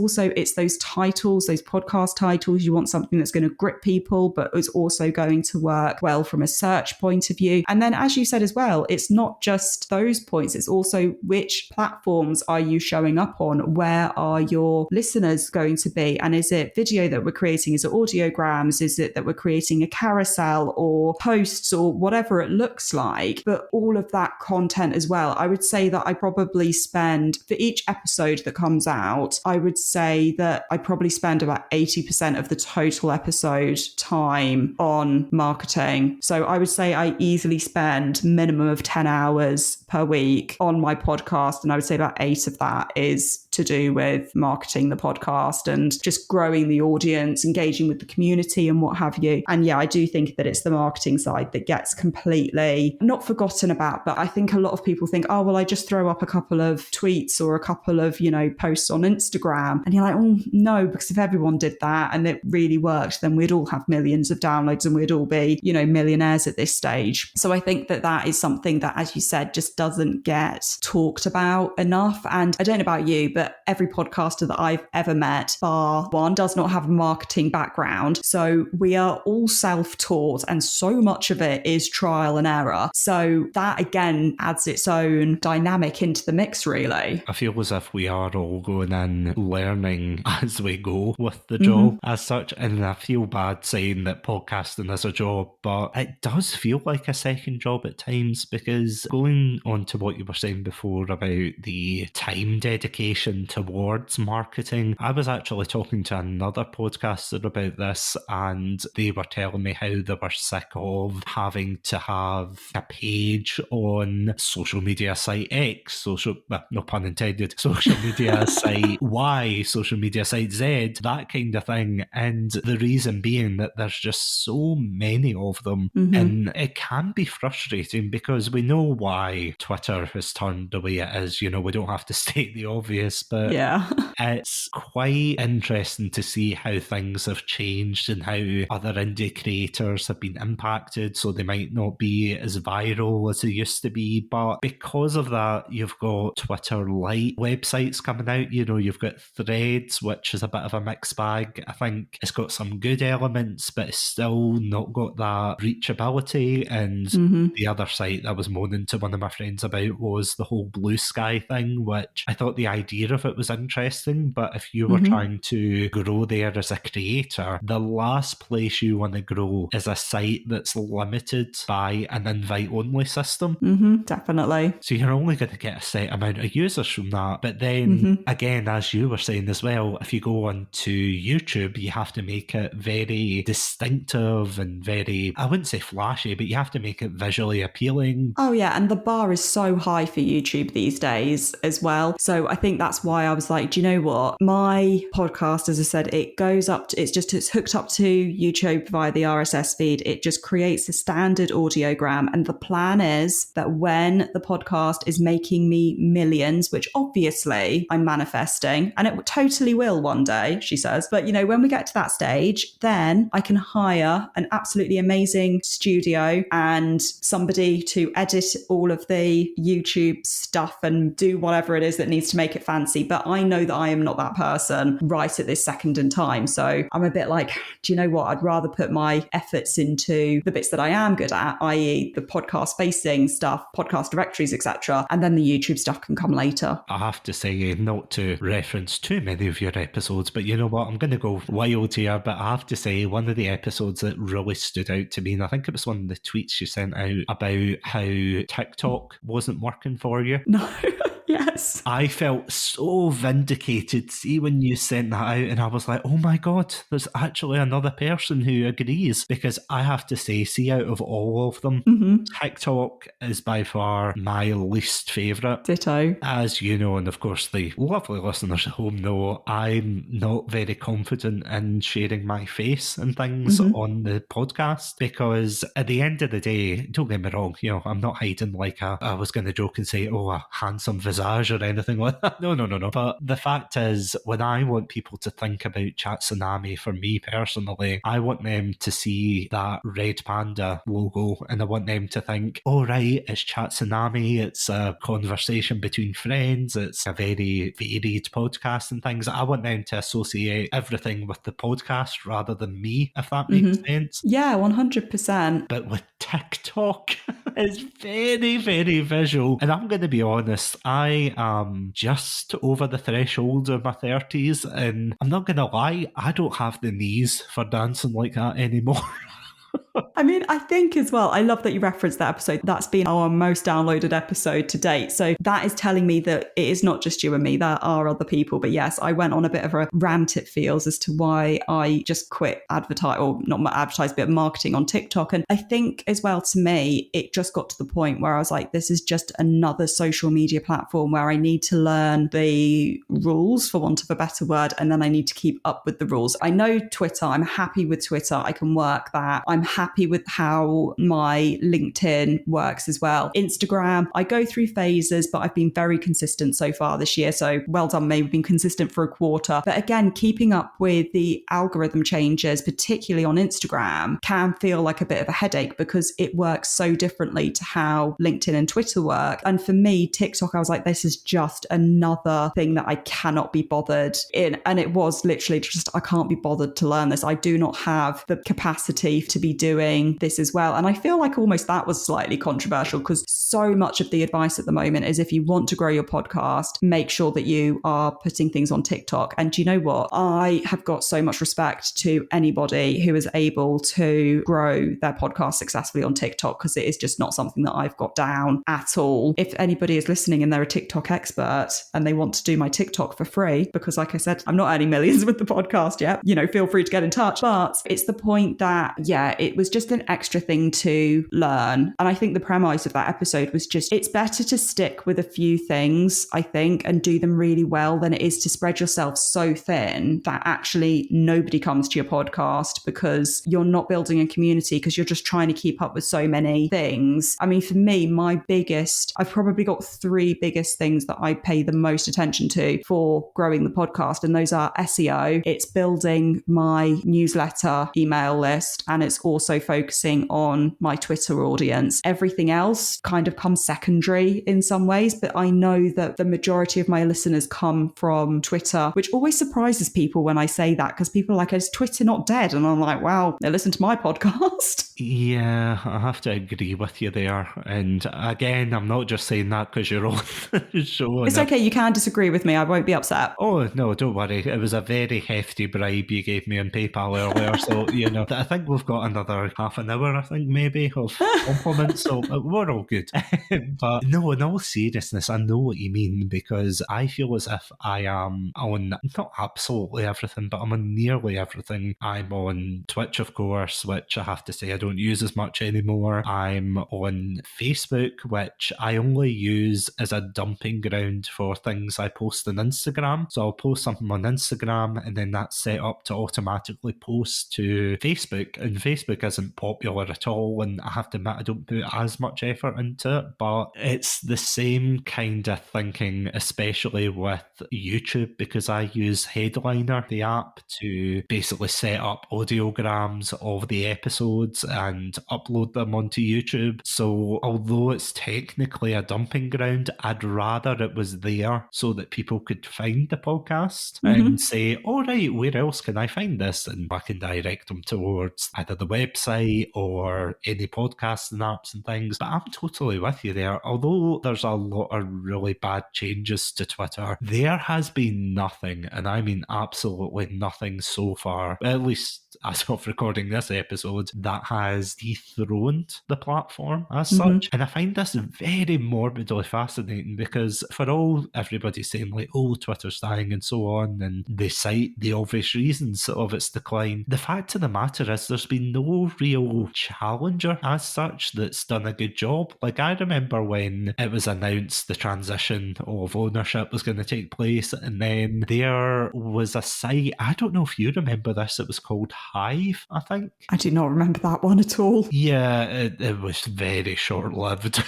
those titles, those podcast titles. You want something that's going to grip people, but it's also going to work well from a search point of view. And then, as you said as well, it's not just those points, it's also which platforms are you showing up on? Where are your listeners going to be? And is it video that we're creating? Is it audiograms? Is it that we're creating a carousel or posts or whatever it looks like? But all of that content as well. I would say that I probably spend, for each episode that comes out, I would say that I probably spend about 80% of the total episode time on marketing. So I would say I easily spend minimum of 10 hours per week on my podcast. And I would say about 8 of that is to do with marketing the podcast and just growing the audience, engaging with the community and what have you. And yeah, I do think that it's the marketing side that gets completely not forgotten about, but I think a lot of people think, oh, well, I just throw up a couple of tweets or a couple of, you know, posts on Instagram. And you're like, oh, no, because if everyone did that and it really worked, then we'd all have millions of downloads and we'd all be, you know, millionaires at this stage. So I think that that is something that, as you said, just doesn't get talked about enough. And I don't know about you, but every podcaster that I've ever met, bar one, does not have a marketing background. So we are all self-taught and so much of it is trial and error. So that again adds its own dynamic into the mix, really. I feel as if we are all going in learning as we go with the job as such. And I feel bad saying that podcasting is a job, but it does feel like a second job at times, because going on to what you were saying before about the time dedication towards marketing, I was actually talking to another podcaster about this, and they were telling me how they were sick of having to have a page on social media site X, no pun intended, social media site Y, social media site Z, that kind of thing. And the reason being that there's just so many of them. And it can be frustrating because we know why Twitter has turned the way it is. You know, we don't have to state the obvious, but yeah, it's quite interesting to see how things have changed and how other indie creators have been impacted. So they might not be as viral as they used to be. But because of that, you've got Twitter Lite websites coming out. You know, you've got Threads, which is a bit of a mixed bag. I think it's got some good elements, but it's still not got that reachability. And the other site that I was moaning to one of my friends about was the whole Blue Sky thing, which I thought the idea of it was interesting. But if you were trying to grow there as a creator, the last place you want to grow is a site that's limited by an invite-only system. Definitely. So you're only going to get a set amount of users from that. But then, again, as you were saying as well, if you go onto YouTube, you have to make it very distinctive and very, I wouldn't say flashy, but you have to make it visually appealing. Oh yeah, and the bar is so high for YouTube these days as well. So I think that's why I was like, do you know what? My podcast, as I said, it goes up to, it's hooked up to YouTube via the RSS feed. It just creates a standard audiogram. And the plan is that when the podcast is making me millions, which obviously I'm manifesting, and it totally will one day, she says. But, you know, when we get to that stage, then I can hire an absolutely amazing studio and somebody to edit all of the YouTube stuff and do whatever it is that needs to make it fancy. fancy, but I know that I am not that person right at this second in time. So I'm a bit like, do you know what? I'd rather put my efforts into the bits that I am good at, i.e. the podcast facing stuff, podcast directories, etc. And then the YouTube stuff can come later. I have to say, not to reference too many of your episodes, but you know what? I'm going to go wild here, but I have to say, one of the episodes that really stood out to me, and I think it was one of the tweets you sent out about how TikTok wasn't working for you. No. Yes. I felt so vindicated, see, when you sent that out, and I was like, oh my God, there's actually another person who agrees. Because I have to say, see, out of all of them, TikTok is by far my least favourite. Ditto. As you know, and of course the lovely listeners at home know, I'm not very confident in sharing my face and things on the podcast, because at the end of the day, don't get me wrong, I'm not hiding like I was going to joke and say, oh, a handsome visage or anything like that. No. But the fact is, when I want people to think about Satsunami, for me personally, I want them to see that red panda logo and I want them to think, oh right, it's Satsunami, it's a conversation between friends, it's a very varied podcast and things. I want them to associate everything with the podcast rather than me, if that makes sense. Yeah, 100%. But with TikTok, it's very, very visual. And I'm going to be honest, I am just over the threshold of my 30s, and I'm not going to lie, I don't have the knees for dancing like that anymore. I mean, I think as well, I love that you referenced that episode. That's been our most downloaded episode to date. So that is telling me that it is not just you and me. There are other people. But yes, I went on a bit of a rant, it feels, as to why I just quit marketing on TikTok. And I think as well, to me, it just got to the point where I was like, this is just another social media platform where I need to learn the rules, for want of a better word, and then I need to keep up with the rules. I know Twitter. I'm happy with Twitter. I can work that. I'm happy with how my LinkedIn works as well. Instagram, I go through phases, but I've been very consistent so far this year. So well done me. We've been consistent for a quarter. But again, keeping up with the algorithm changes, particularly on Instagram, can feel like a bit of a headache because it works so differently to how LinkedIn and Twitter work. And for me, TikTok, I was like, this is just another thing that I cannot be bothered in. And it was literally just, I can't be bothered to learn this. I do not have the capacity to be doing this as well. And I feel like almost that was slightly controversial because so much of the advice at the moment is if you want to grow your podcast, make sure that you are putting things on TikTok. And do you know what? I have got so much respect to anybody who is able to grow their podcast successfully on TikTok, because it is just not something that I've got down at all. If anybody is listening and they're a TikTok expert and they want to do my TikTok for free, because like I said, I'm not earning millions with the podcast yet, feel free to get in touch. But it's the point that, yeah, it was just an extra thing to learn. And I think the premise of that episode was just, it's better to stick with a few things, I think, and do them really well than it is to spread yourself so thin that actually nobody comes to your podcast because you're not building a community, because you're just trying to keep up with so many things. I mean, for me, I've probably got three biggest things that I pay the most attention to for growing the podcast. And those are SEO, it's building my newsletter email list, and it's also focusing on my Twitter audience. Everything else kind of comes secondary in some ways, but I know that the majority of my listeners come from Twitter, which always surprises people when I say that, because people are like, is Twitter not dead? And I'm like, wow, they listen to my podcast. Yeah, I have to agree with you there. And again, I'm not just saying that because you're on the show. It's okay, you can disagree with me. I won't be upset. Oh, no, don't worry. It was a very hefty bribe you gave me on PayPal earlier. So, I think we've got another half an hour, I think, maybe, of compliments. So we're all good. But no, in all seriousness, I know what you mean, because I feel as if I am on not absolutely everything, but I'm on nearly everything. I'm on Twitch, of course, which I have to say I don't use as much anymore. I'm on Facebook, which I only use as a dumping ground for things I post on Instagram. So I'll post something on Instagram and then that's set up to automatically post to Facebook. And Facebook isn't popular at all, and I have to admit I don't put as much effort into it, but it's the same kind of thinking, especially with YouTube, because I use Headliner, the app, to basically set up audiograms of the episodes. and upload them onto YouTube. So although it's technically a dumping ground, I'd rather it was there so that people could find the podcast and say, all right, where else can I find this? And I can direct them towards either the website or any podcasts and apps and things. But I'm totally with you there. Although there's a lot of really bad changes to Twitter, there has been nothing, and I mean absolutely nothing so far, at least as of recording this episode, that has dethroned the platform as such. And I find this very morbidly fascinating because for all everybody's saying like, oh, Twitter's dying and so on, and they cite the obvious reasons of its decline, the fact of the matter is there's been no real challenger as such that's done a good job. Like, I remember when it was announced the transition of ownership was going to take place, and then there was a site, I don't know if you remember this, it was called Hive, I think. I do not remember that one at all. Yeah, it was very short-lived.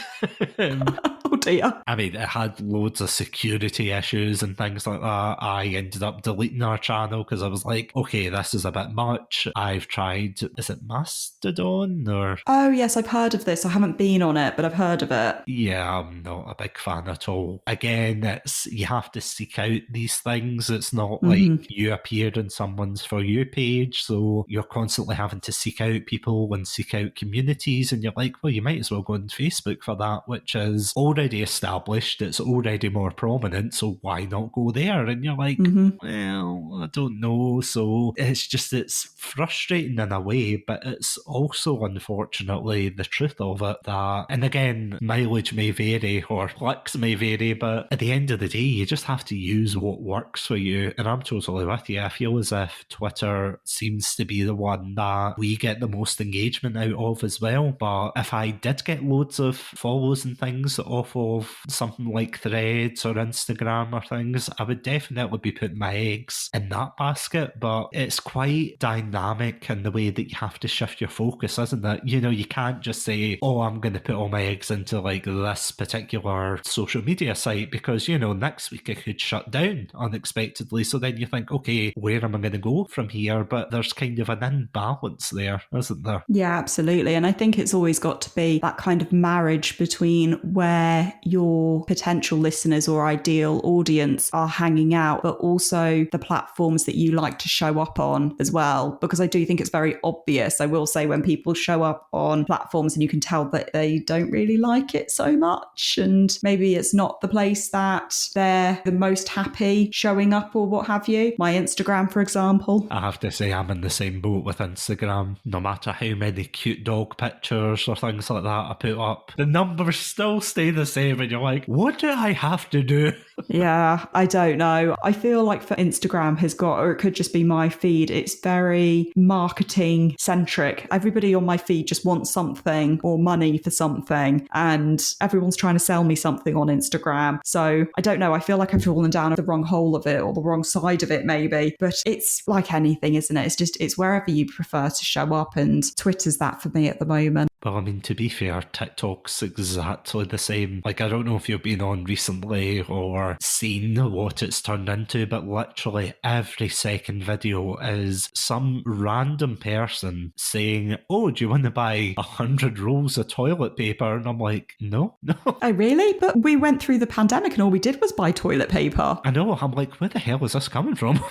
Oh dear. I mean, it had loads of security issues and things like that. I ended up deleting our channel because I was like, okay, this is a bit much. I've tried, is it Mastodon or? Oh yes, I've heard of this. I haven't been on it, but I've heard of it. Yeah, I'm not a big fan at all. Again, it's you have to seek out these things. It's not like you appeared in someone's For You page, so you're constantly having to seek out people and seek out communities, and you're like, well, you might as well go on Facebook for that, which is already established, it's already more prominent, so why not go there? And you're like, well, I don't know. So it's frustrating in a way, but it's also unfortunately the truth of it that, and again, mileage may vary or clicks may vary, but at the end of the day, you just have to use what works for you. And I'm totally with you. I feel as if Twitter seems to be the one that we get the most engagement out of as well. But if I did get loads of follows and things off of something like Threads or Instagram or things, I would definitely be putting my eggs in that basket. But it's quite dynamic in the way that you have to shift your focus, isn't it? You know, you can't just say, oh, I'm going to put all my eggs into like this particular social media site because, you know, next week it could shut down unexpectedly. So then you think, okay, where am I going to go from here? But there's kind of an imbalance there, isn't there? Yeah, absolutely. And I think it's always got to be that kind of marriage between where your potential listeners or ideal audience are hanging out, but also the platforms that you like to show up on as well. Because I do think it's very obvious, I will say, when people show up on platforms and you can tell that they don't really like it so much, and maybe it's not the place that they're the most happy showing up or what have you. My Instagram, for example. I have to say I'm in the same boat with Instagram. No matter how many cute dog pictures or things like that I put up, the numbers still stay the same, and you're like, what do I have to do? Yeah, I don't know. I feel like for Instagram has got, or it could just be my feed, it's very marketing centric. Everybody on my feed just wants something or money for something, and everyone's trying to sell me something on Instagram. So I don't know. I feel like I've fallen down the wrong hole of it or the wrong side of it maybe, but it's like anything, isn't it? It's wherever you prefer to show up, and Twitter's that for me at the moment. Well, I mean, to be fair, TikTok's exactly the same. Like, I don't know if you've been on recently or seen what it's turned into, but literally every second video is some random person saying, oh, do you want to buy 100 rolls of toilet paper? And I'm like, no. Oh, really? But we went through the pandemic and all we did was buy toilet paper. I know. I'm like, where the hell is this coming from?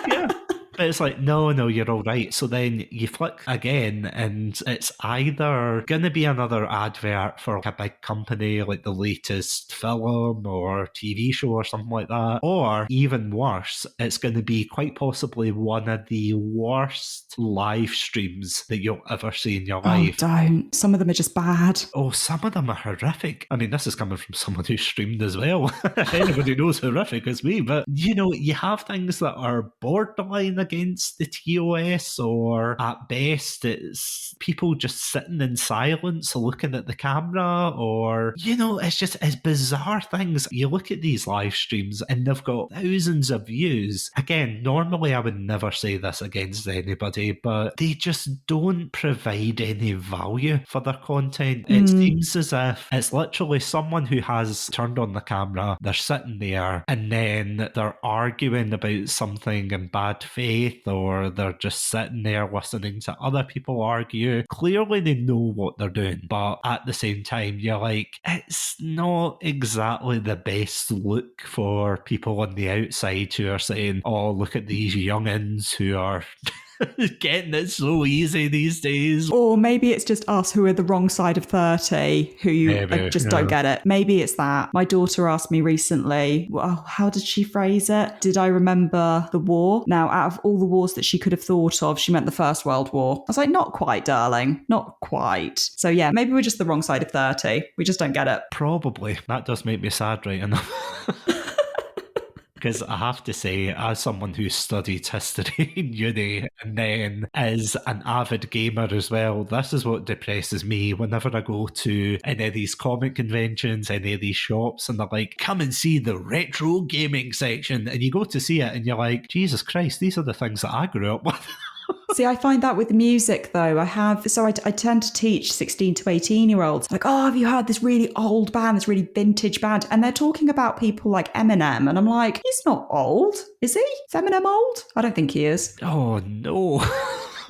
Yeah. But it's like, no, you're all right. So then you flick again, and it's either going to be another advert for like a big company, like the latest film or TV show or something like that. Or even worse, it's going to be quite possibly one of the worst live streams that you'll ever see in your life. Oh, don't. Some of them are just bad. Oh, some of them are horrific. I mean, this is coming from someone who streamed as well. Anybody knows horrific is me. But, you know, you have things that are borderline against the TOS, or at best it's people just sitting in silence looking at the camera, or, you know, it's bizarre things. You look at these live streams and they've got thousands of views. Again, normally I would never say this against anybody, but they just don't provide any value for their content. It seems as if it's literally someone who has turned on the camera, they're sitting there, and then they're arguing about something in bad faith, faith, or they're just sitting there listening to other people argue. Clearly they know what they're doing, but at the same time, you're like, it's not exactly the best look for people on the outside who are saying, oh, look at these youngins who are getting it so easy these days. Or maybe it's just us who are the wrong side of 30 who just don't get it. Maybe it's that. My daughter asked me recently, well, how did she phrase it? Did I remember the war? Now, out of all the wars that she could have thought of, she meant the First World War. I was like, not quite, darling. Not quite. So yeah, maybe we're just the wrong side of 30. We just don't get it. Probably. That does make me sad right enough. Because I have to say, as someone who studied history in uni and then is an avid gamer as well, this is what depresses me whenever I go to any of these comic conventions, any of these shops, and they're like, come and see the retro gaming section. And you go to see it and you're like, Jesus Christ, these are the things that I grew up with. See, I find that with music, though. I tend to teach 16 to 18-year-olds. Like, oh, have you heard this really old band, this really vintage band? And they're talking about people like Eminem. And I'm like, he's not old, is he? Is Eminem old? I don't think he is. Oh, no.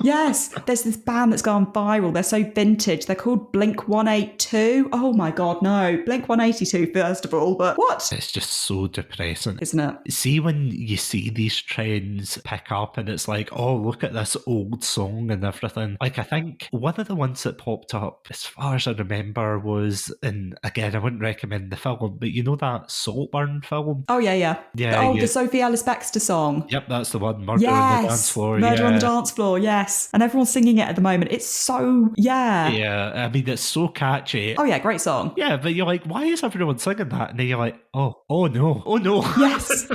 Yes, there's this band that's gone viral. They're so vintage. They're called Blink 182. Oh my God, no. Blink 182, first of all, but what? It's just so depressing. Isn't it? See, when you see these trends pick up and it's like, oh, look at this old song and everything. Like, I think one of the ones that popped up, as far as I remember, was, and again, I wouldn't recommend the film, but you know that Saltburn film? Oh, yeah. The Sophie Ellis Bextor song. Yep, that's the one. Murder on the Dance Floor. Murder on the Dance Floor, yes. And everyone's singing it at the moment. It's so, Yeah, I mean, it's so catchy. Oh, yeah, great song. Yeah, but you're like, why is everyone singing that? And then you're like, oh no. Yes.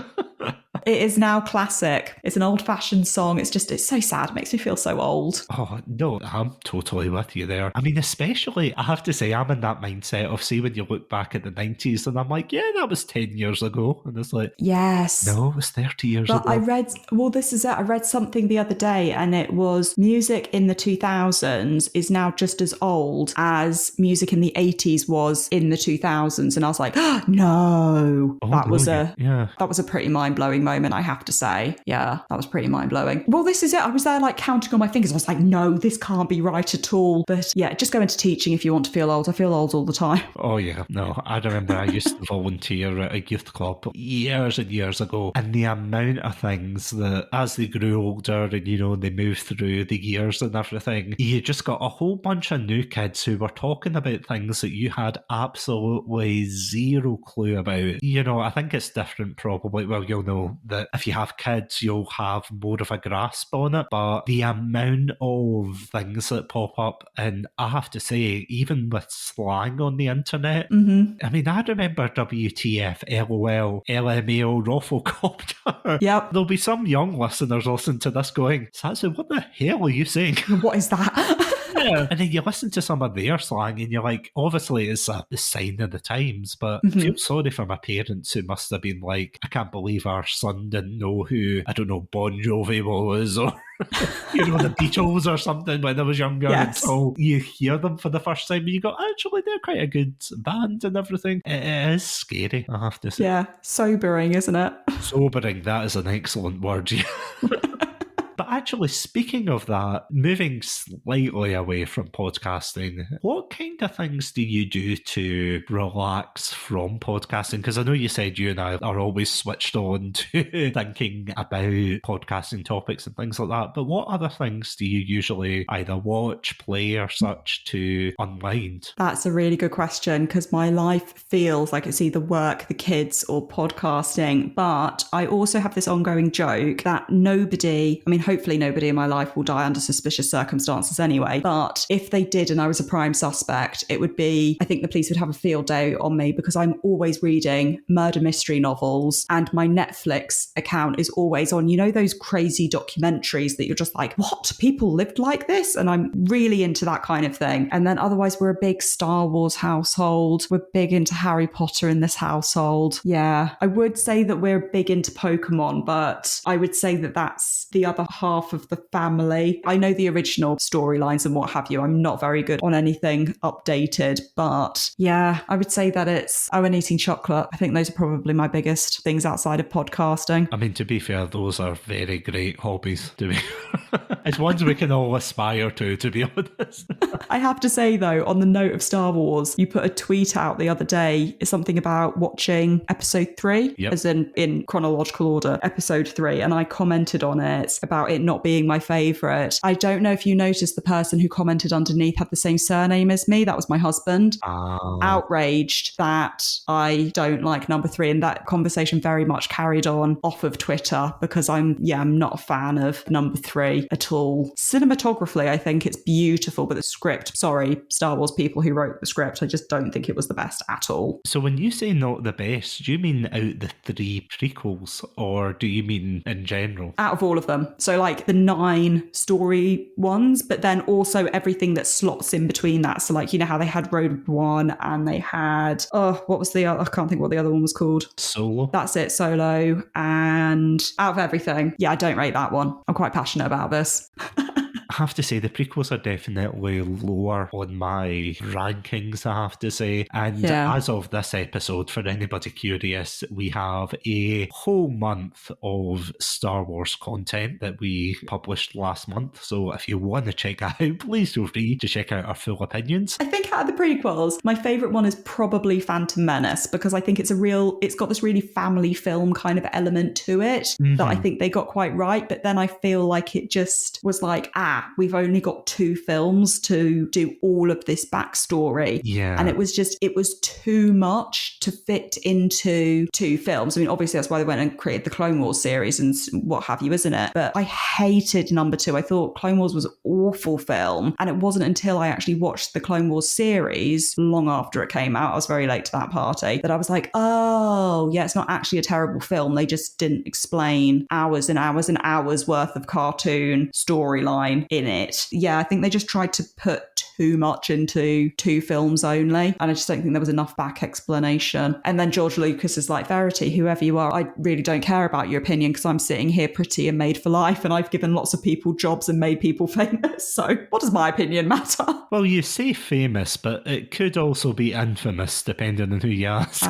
It is now classic. It's an old-fashioned song. It's so sad. It makes me feel so old. Oh, no, I'm totally with you there. I mean, especially, I have to say, I'm in that mindset of, see, when you look back at the 90s and I'm like, yeah, that was 10 years ago. And it's like, yes. No, it was 30 years ago. But this is it. I read something the other day and it was music in the 2000s is now just as old as music in the 80s was in the 2000s. And I was like, oh, no. That was a pretty mind-blowing moment, I have to say. Yeah, that was pretty mind-blowing. Well, this is it. I was there like counting on my fingers. I was like, no, this can't be right at all. But yeah, just go into teaching if you want to feel old. I feel old all the time. Oh yeah, no, I remember I used to volunteer at a youth club years and years ago, and the amount of things that as they grew older and they moved through the years and everything, you just got a whole bunch of new kids who were talking about things that you had absolutely zero clue about. I think it's different probably. Well, you'll know that if you have kids, you'll have more of a grasp on it, but the amount of things that pop up, and I have to say, even with slang on the internet, I mean, I remember WTF, LOL, LMAO, Rafflecopter. Yep. There'll be some young listeners listening to this going, Satsu, what the hell are you saying? What is that? Yeah. And then you listen to some of their slang and you're like, obviously it's a sign of the times, but I feel sorry for my parents who must have been like, I can't believe our son didn't know who, I don't know, Bon Jovi was, or the Beatles or something when I was younger. Yes. Until you hear them for the first time and you go, actually, they're quite a good band and everything. It is scary, I have to say. Yeah, sobering, isn't it? Sobering, that is an excellent word. But actually, speaking of that, moving slightly away from podcasting, what kind of things do you do to relax from podcasting? Because I know you said you and I are always switched on to thinking about podcasting topics and things like that. But what other things do you usually either watch, play, or such to unwind? That's a really good question, because my life feels like it's either work, the kids, or podcasting. But I also have this ongoing joke that hopefully nobody in my life will die under suspicious circumstances anyway. But if they did and I was a prime suspect, it would be, I think the police would have a field day on me, because I'm always reading murder mystery novels and my Netflix account is always on, those crazy documentaries that you're just like, what? People lived like this? And I'm really into that kind of thing. And then otherwise we're a big Star Wars household. We're big into Harry Potter in this household. Yeah, I would say that we're big into Pokemon, but I would say that that's the other half half of the family. I know the original storylines and what have you. I'm not very good on anything updated, but yeah, I would say that it's and eating chocolate. I think those are probably my biggest things outside of podcasting. I mean, to be fair, those are very great hobbies to be. It's ones we can all aspire to be honest. I have to say, though, on the note of Star Wars, you put a tweet out the other day, something about watching episode 3, as in chronological order, episode 3, and I commented on it about it not being my favourite. I don't know if you noticed the person who commented underneath had the same surname as me. That was my husband. Outraged that I don't like number 3, and that conversation very much carried on off of Twitter because I'm not a fan of number 3 at all. Cinematographically, I think it's beautiful, but the script, sorry, Star Wars people who wrote the script, I just don't think it was the best at all. So when you say not the best, do you mean out the 3 prequels, or do you mean in general? Out of all of them. So like the 9 story ones, but then also everything that slots in between that. So like, you know how they had Road One and they had, what was the other? I can't think what the other one was called. Solo. That's it, Solo. And out of everything, I don't rate that one. I'm quite passionate about this. I have to say the prequels are definitely lower on my rankings, I have to say. And as of this episode, for anybody curious, we have a whole month of Star Wars content that we published last month. So if you want to check that out, please feel free to check out our full opinions. I think out of the prequels, my favourite one is probably Phantom Menace, because I think it's got this really family film kind of element to it that I think they got quite right. But then I feel like it just was like, we've only got 2 films to do all of this backstory. Yeah. And it was too much to fit into 2 films. I mean, obviously that's why they went and created the Clone Wars series and what have you, isn't it? But I hated number 2. I thought Clone Wars was an awful film. And it wasn't until I actually watched the Clone Wars series long after it came out, I was very late to that party, that I was like, it's not actually a terrible film. They just didn't explain hours and hours and hours worth of cartoon storyline in it. I think they just tried to put too much into 2 films only, and I just don't think there was enough back explanation. And then George Lucas is like, Verity, whoever you are, I really don't care about your opinion because I'm sitting here pretty and made for life, and I've given lots of people jobs and made people famous, so what does my opinion matter? Well, you say famous, but it could also be infamous depending on who you ask.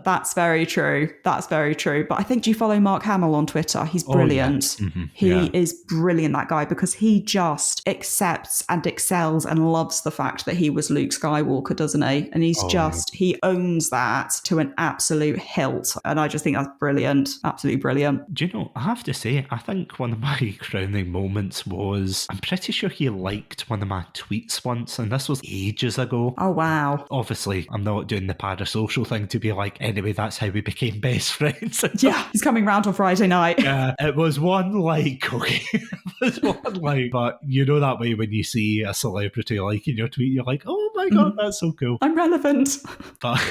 That's very true. That's very true. But I think, do you follow Mark Hamill on Twitter? He's brilliant. He is brilliant, that guy, because he just accepts and excels and loves the fact that he was Luke Skywalker, doesn't he? And he's he owns that to an absolute hilt. And I just think that's brilliant. Absolutely brilliant. Do you know, I have to say, I think one of my crowning moments was, I'm pretty sure he liked one of my tweets once, and this was ages ago. Oh, wow. Obviously, I'm not doing the parasocial thing to be like, anyway, that's how we became best friends. He's coming round on Friday night. Yeah, it was one like, okay. It was one like, but you know that way when you see a celebrity liking your tweet, you're like, oh my God, that's so cool. I'm relevant. But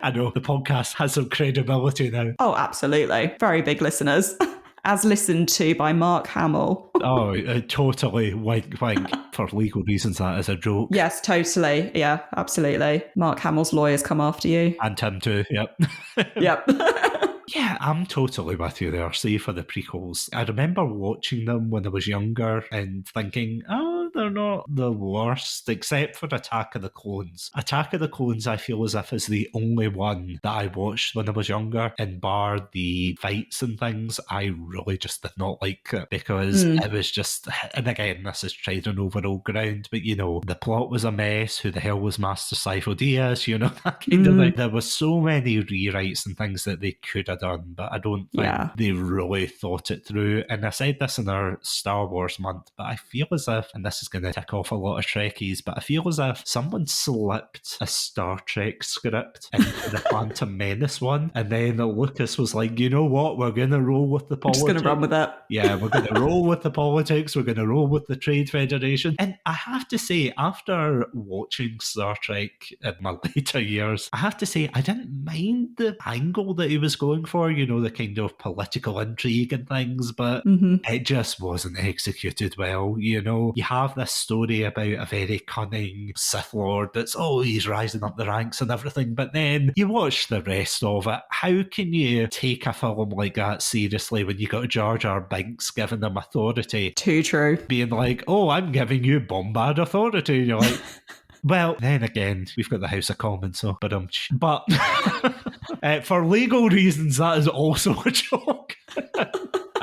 I know the podcast has some credibility now. Oh, absolutely. Very big listeners. As listened to by Mark Hamill. Totally wink, wink. For legal reasons, that is a joke. Yes, totally. Yeah, absolutely. Mark Hamill's lawyers come after you. And him too, yep. Yep. Yeah, I'm totally with you there. See, for the prequels, I remember watching them when I was younger and thinking, they're not the worst, except for Attack of the Clones. Attack of the Clones, I feel as if is the only one that I watched when I was younger, and bar the fights and things, I really just did not like it, because it was just, and again, this is treading over old ground, but you know, the plot was a mess. Who the hell was Master Sifo Dyas? You know, that kind of thing. There was so many rewrites and things that they could have done, but I don't think they really thought it through. And I said this in our Star Wars month, but I feel as if, and this is going to tick off a lot of Trekkies, but I feel as if someone slipped a Star Trek script into the Phantom Menace one, and then Lucas was like, you know what, we're going to roll with the politics. Just going to run with it. Yeah, we're going to roll with the politics, we're going to roll with the Trade Federation. And I have to say, after watching Star Trek in my later years, I have to say, I didn't mind the angle that he was going for, you know, the kind of political intrigue and things, but it just wasn't executed well. You know, you have this story about a very cunning Sith Lord that's, he's rising up the ranks and everything. But then you watch the rest of it. How can you take a film like that seriously when you got Jar Jar Binks giving them authority? Too true. Being like, I'm giving you Bombad authority. And you're like, well, then again, we've got the House of Commons, so but for legal reasons, that is also a joke.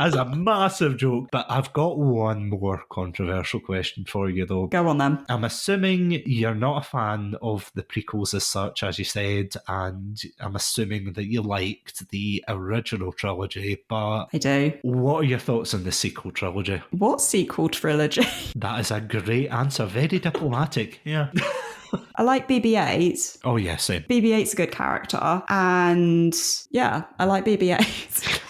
As a massive joke. But I've got one more controversial question for you, though. Go on then. I'm assuming you're not a fan of the prequels as such, as you said, and I'm assuming that you liked the original trilogy, but I do. What are your thoughts on the sequel trilogy? What sequel trilogy? That is a great answer. Very diplomatic, yeah. I like BB-8. Oh, yeah, same. BB-8's a good character. And yeah, I like BB-8.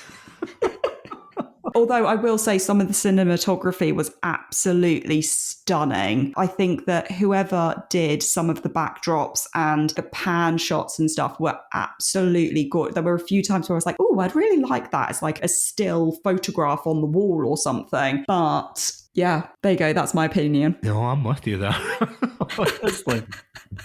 Although I will say some of the cinematography was absolutely stunning. I think that whoever did some of the backdrops and the pan shots and stuff were absolutely good. There were a few times where I was like, I'd really like that. It's like a still photograph on the wall or something. But yeah, there you go. That's my opinion. No, I'm with you there. Honestly.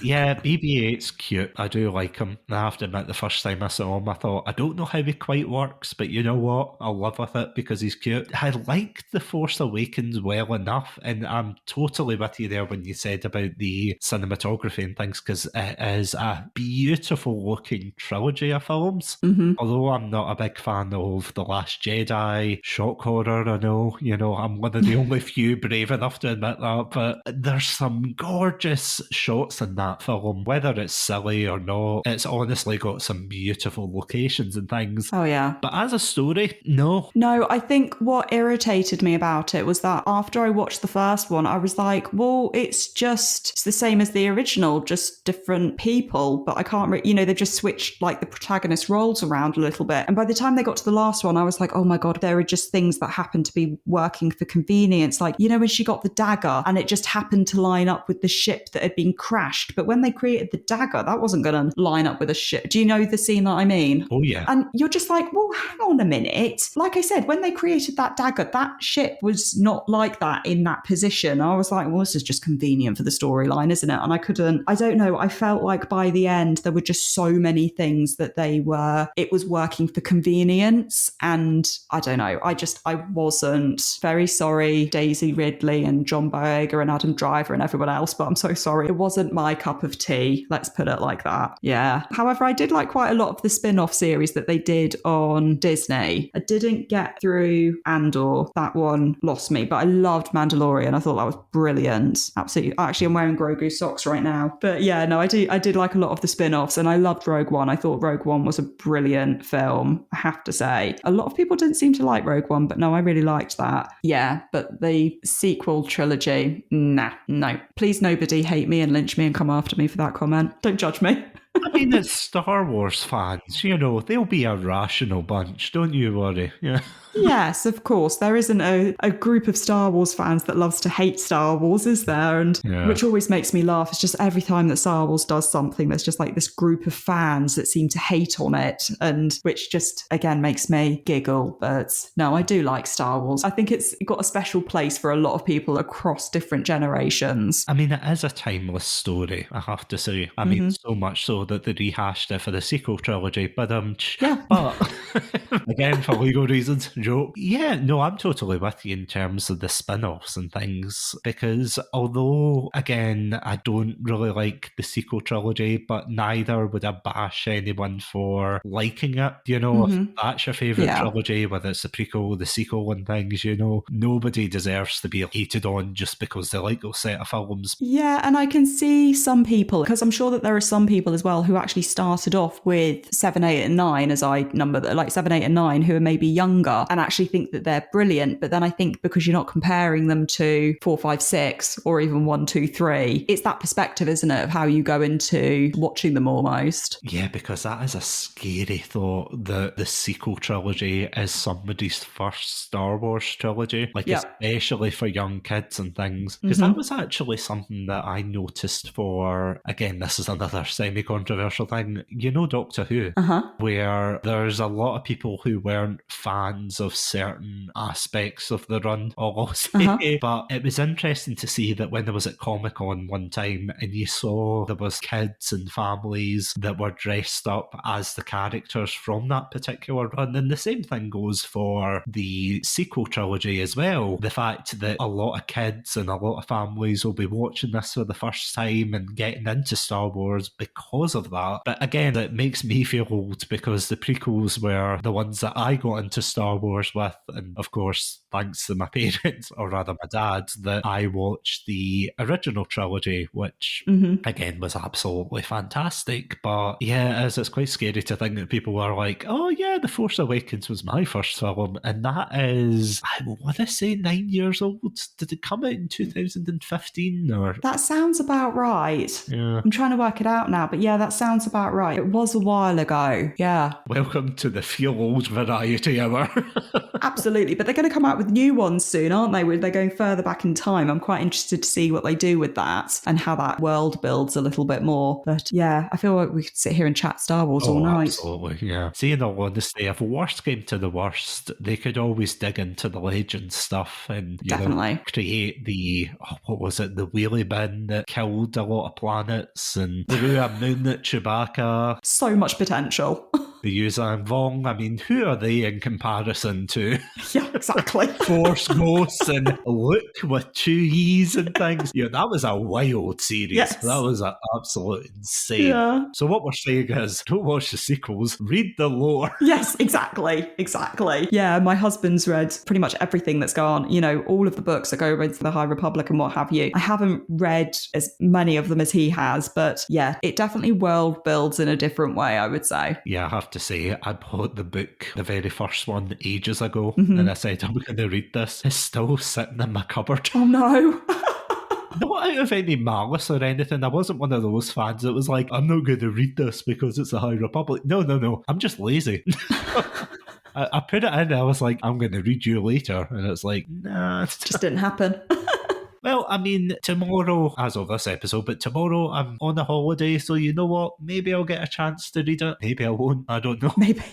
Yeah, BB-8's cute. I do like him. I have to admit, the first time I saw him, I thought, I don't know how he quite works, but you know what? I'll live with it because he's cute. I liked The Force Awakens well enough, and I'm totally with you there when you said about the cinematography and things, because it is a beautiful looking trilogy of films. Mm-hmm. Although I'm not a big fan of The Last Jedi, shock horror, I know, I'm one of the only few brave enough to admit that, but there's some gorgeous shots in that film, whether it's silly or not. It's honestly got some beautiful locations and things. Oh yeah. But as a story, no. I think what irritated me about it was that after I watched the first one, I was like, well, it's the same as the original, just different people, but I can't they've just switched like the protagonist roles around a little bit. And by the time they got to the last one, I was like, oh my God, there are just things that happen to be working for convenience. Like, when she got the dagger and it just happened to line up with the ship that had been crashed. But when they created the dagger, that wasn't going to line up with a ship. Do you know the scene that I mean? Oh, yeah. And you're just like, well, hang on a minute. Like I said, when they created that dagger, that ship was not like that in that position. I was like, well, this is just convenient for the storyline, isn't it? And I don't know. I felt like by the end, there were just so many things that it was working for convenience. And I don't know. I wasn't. Very sorry, Daisy Ridley and John Boyega and Adam Driver and everyone else, but I'm so sorry. It wasn't my cup of tea. Let's put it like that. Yeah. However, I did like quite a lot of the spin-off series that they did on Disney. I didn't get through Andor. That one lost me, but I loved Mandalorian. I thought that was brilliant. Absolutely. Actually, I'm wearing Grogu socks right now. But yeah, no, I did like a lot of the spin-offs, and I loved Rogue One. I thought Rogue One was a brilliant film, I have to say. A lot of people didn't seem to like Rogue One, but no, I really liked that. Yeah, but the sequel trilogy, no. Please nobody hate me and lynch me and come after me for that comment. Don't judge me. I mean, it's Star Wars fans, they'll be a rational bunch, don't you worry. Yeah. Yes, of course. There isn't a group of Star Wars fans that loves to hate Star Wars, is there? And which always makes me laugh. It's just every time that Star Wars does something, there's just like this group of fans that seem to hate on it, and which just, again, makes me giggle. But no, I do like Star Wars. I think it's got a special place for a lot of people across different generations. I mean, it is a timeless story, I have to say. I mean, so much so that they rehashed it for the sequel trilogy. But again, for legal reasons, joke. Yeah, no, I'm totally with you in terms of the spin-offs and things, because although, again, I don't really like the sequel trilogy, but neither would I bash anyone for liking it. If that's your favourite trilogy, whether it's the prequel, the sequel and things, nobody deserves to be hated on just because they like those set of films. Yeah, and I can see some people, because I'm sure that there are some people as well who actually started off with 7, 8 and 9, as I number them, like 7, 8 and 9, who are maybe younger and actually think that they're brilliant. But then I think because you're not comparing them to 4, 5, 6 or even 1, 2, 3, it's that perspective, isn't it, of how you go into watching them almost. Yeah, because that is a scary thought that the sequel trilogy is somebody's first Star Wars trilogy, especially for young kids and things. Because that was actually something that I noticed for, again, this is another semi-controversial controversial thing. You know Doctor Who, where there's a lot of people who weren't fans of certain aspects of the run, I'll say. But it was interesting to see that when I was at Comic-Con one time and you saw there was kids and families that were dressed up as the characters from that particular run. And the same thing goes for the sequel trilogy as well. The fact that a lot of kids and a lot of families will be watching this for the first time and getting into Star Wars because of that. But again, it makes me feel old because the prequels were the ones that I got into Star Wars with. And of course, thanks to my parents, or rather my dad, that I watched the original trilogy, which again was absolutely fantastic. But yeah, it's quite scary to think that people are like, oh yeah, The Force Awakens was my first film. And that is, I want to say 9 years old. Did it come out in 2015 or? That sounds about right. Yeah. I'm trying to work it out now, but yeah, that sounds about right. It was a while ago. Yeah. Welcome to the Feel Old Variety Hour. Absolutely. But they're going to come out with new ones soon, aren't they? They're going further back in time. I'm quite interested to see what they do with that and how that world builds a little bit more. But yeah, I feel like we could sit here and chat Star Wars all night. Absolutely, yeah. See, in all honesty, if worst came to the worst, they could always dig into the Legends stuff and Definitely create the, what was it, the wheelie bin that killed a lot of planets and threw a moon at Chewbacca. So much potential. The Yuuzhan Vong, I mean, who are they in comparison to? Yeah, exactly. Force Ghosts and Luke with 2 E's and things. Yeah, that was a wild series. Yes. That was absolute insane. Yeah. So what we're saying is, don't watch the sequels, read the lore. Yes, exactly. Yeah, my husband's read pretty much everything that's gone, all of the books that go into the High Republic and what have you. I haven't read as many of them as he has, but yeah, it definitely world builds in a different way, I would say. Yeah, I have to say, I bought the book, the very first one, ages ago, and I said, I'm going to read this. It's still sitting in my cupboard. Oh no. Not out of any malice or anything. I wasn't one of those fans that was like, I'm not going to read this because it's the High Republic. No. I'm just lazy. I put it in, I was like, I'm going to read you later. And it's like, nah. Just didn't happen. Well, I mean, tomorrow, as of this episode, but tomorrow I'm on a holiday, so you know what? Maybe I'll get a chance to read it. Maybe I won't. I don't know. Maybe.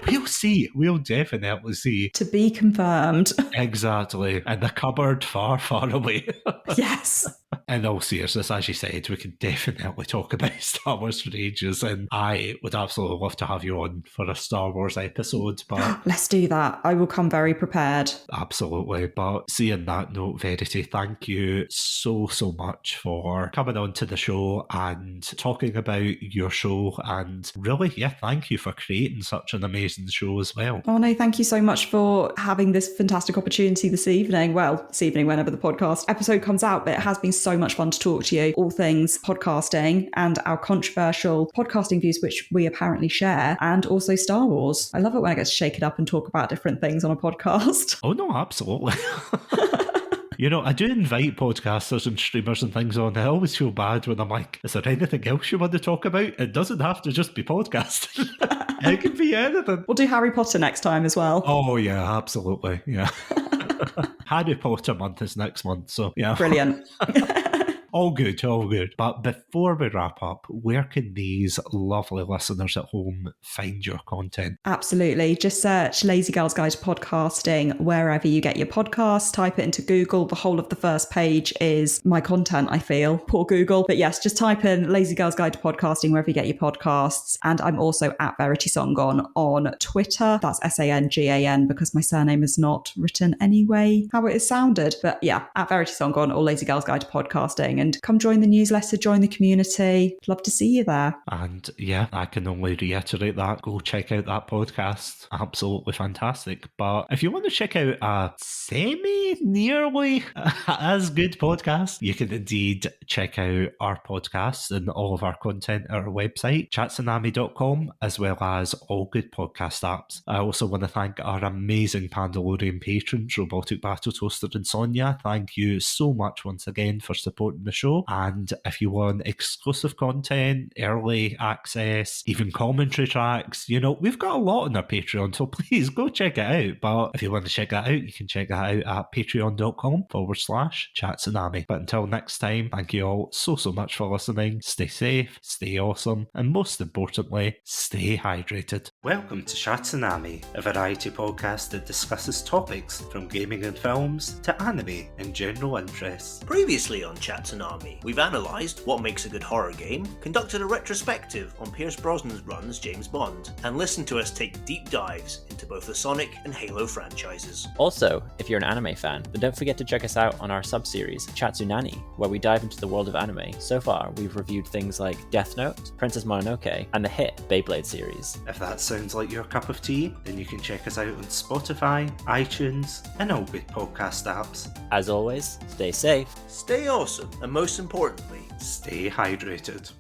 We'll see. We'll definitely see. To be confirmed. Exactly. And the cupboard far, far away. Yes. In all seriousness, as you said, we could definitely talk about Star Wars for ages, and I would absolutely love to have you on for a Star Wars episode. But let's do that. I will come very prepared. Absolutely. But seeing that note, Verity, thank you so much for coming on to the show and talking about your show. And really, yeah, thank you for creating such an amazing show as well. Oh no, thank you so much for having this fantastic opportunity this evening. Well, this evening, whenever the podcast episode comes out, but it has been so much fun to talk to you all things podcasting and our controversial podcasting views, which we apparently share, and also Star Wars. I love it when I get to shake it up and talk about different things on a podcast. Oh no, absolutely. I do invite podcasters and streamers and things on. I always feel bad when I'm like, is there anything else you want to talk about? It doesn't have to just be podcasting. It can be anything. We'll do Harry Potter next time as well. Oh yeah, absolutely. Yeah. Harry Potter month is next month, so yeah. Brilliant. All good. But before we wrap up, where can these lovely listeners at home find your content? Absolutely. Just search Lazy Girl's Guide to Podcasting wherever you get your podcasts. Type it into Google. The whole of the first page is my content, I feel. Poor Google. But yes, just type in Lazy Girl's Guide to Podcasting wherever you get your podcasts. And I'm also at Verity Sangan on Twitter. That's Sangan because my surname is not written anyway how it is sounded. But yeah, at Verity Sangan or Lazy Girl's Guide to Podcasting. And come join the newsletter, join the community. Love to see you there. And yeah, I can only reiterate that. Go check out that podcast. Absolutely fantastic. But if you want to check out a nearly as good podcast, you can indeed check out our podcast and all of our content at our website, chatsunami.com, as well as all good podcast apps. I also want to thank our amazing Pandalorian patrons, Robotic Battle Toaster and Sonia. Thank you so much once again for supporting the show. And if you want exclusive content, early access, even commentary tracks, we've got a lot on our Patreon, so please go check it out. But if you want to check that out, you can check that out at patreon.com/Chatsunami. But until next time, thank you all so much for listening. Stay safe, stay awesome, and most importantly, stay hydrated. Welcome to Satsunami, a variety podcast that discusses topics from gaming and films to anime and general interests. Previously on Chatsunami, we've analysed what makes a good horror game, conducted a retrospective on Pierce Brosnan's run as James Bond, and listened to us take deep dives into both the Sonic and Halo franchises. Also, if you're an anime fan, then don't forget to check us out on our sub-series, Chatsunani, where we dive into the world of anime. So far, we've reviewed things like Death Note, Princess Mononoke, and the hit Beyblade series. If that sounds like your cup of tea, then you can check us out on Spotify, iTunes, and all good podcast apps. As always, stay safe, Stay awesome, and most importantly, Stay hydrated.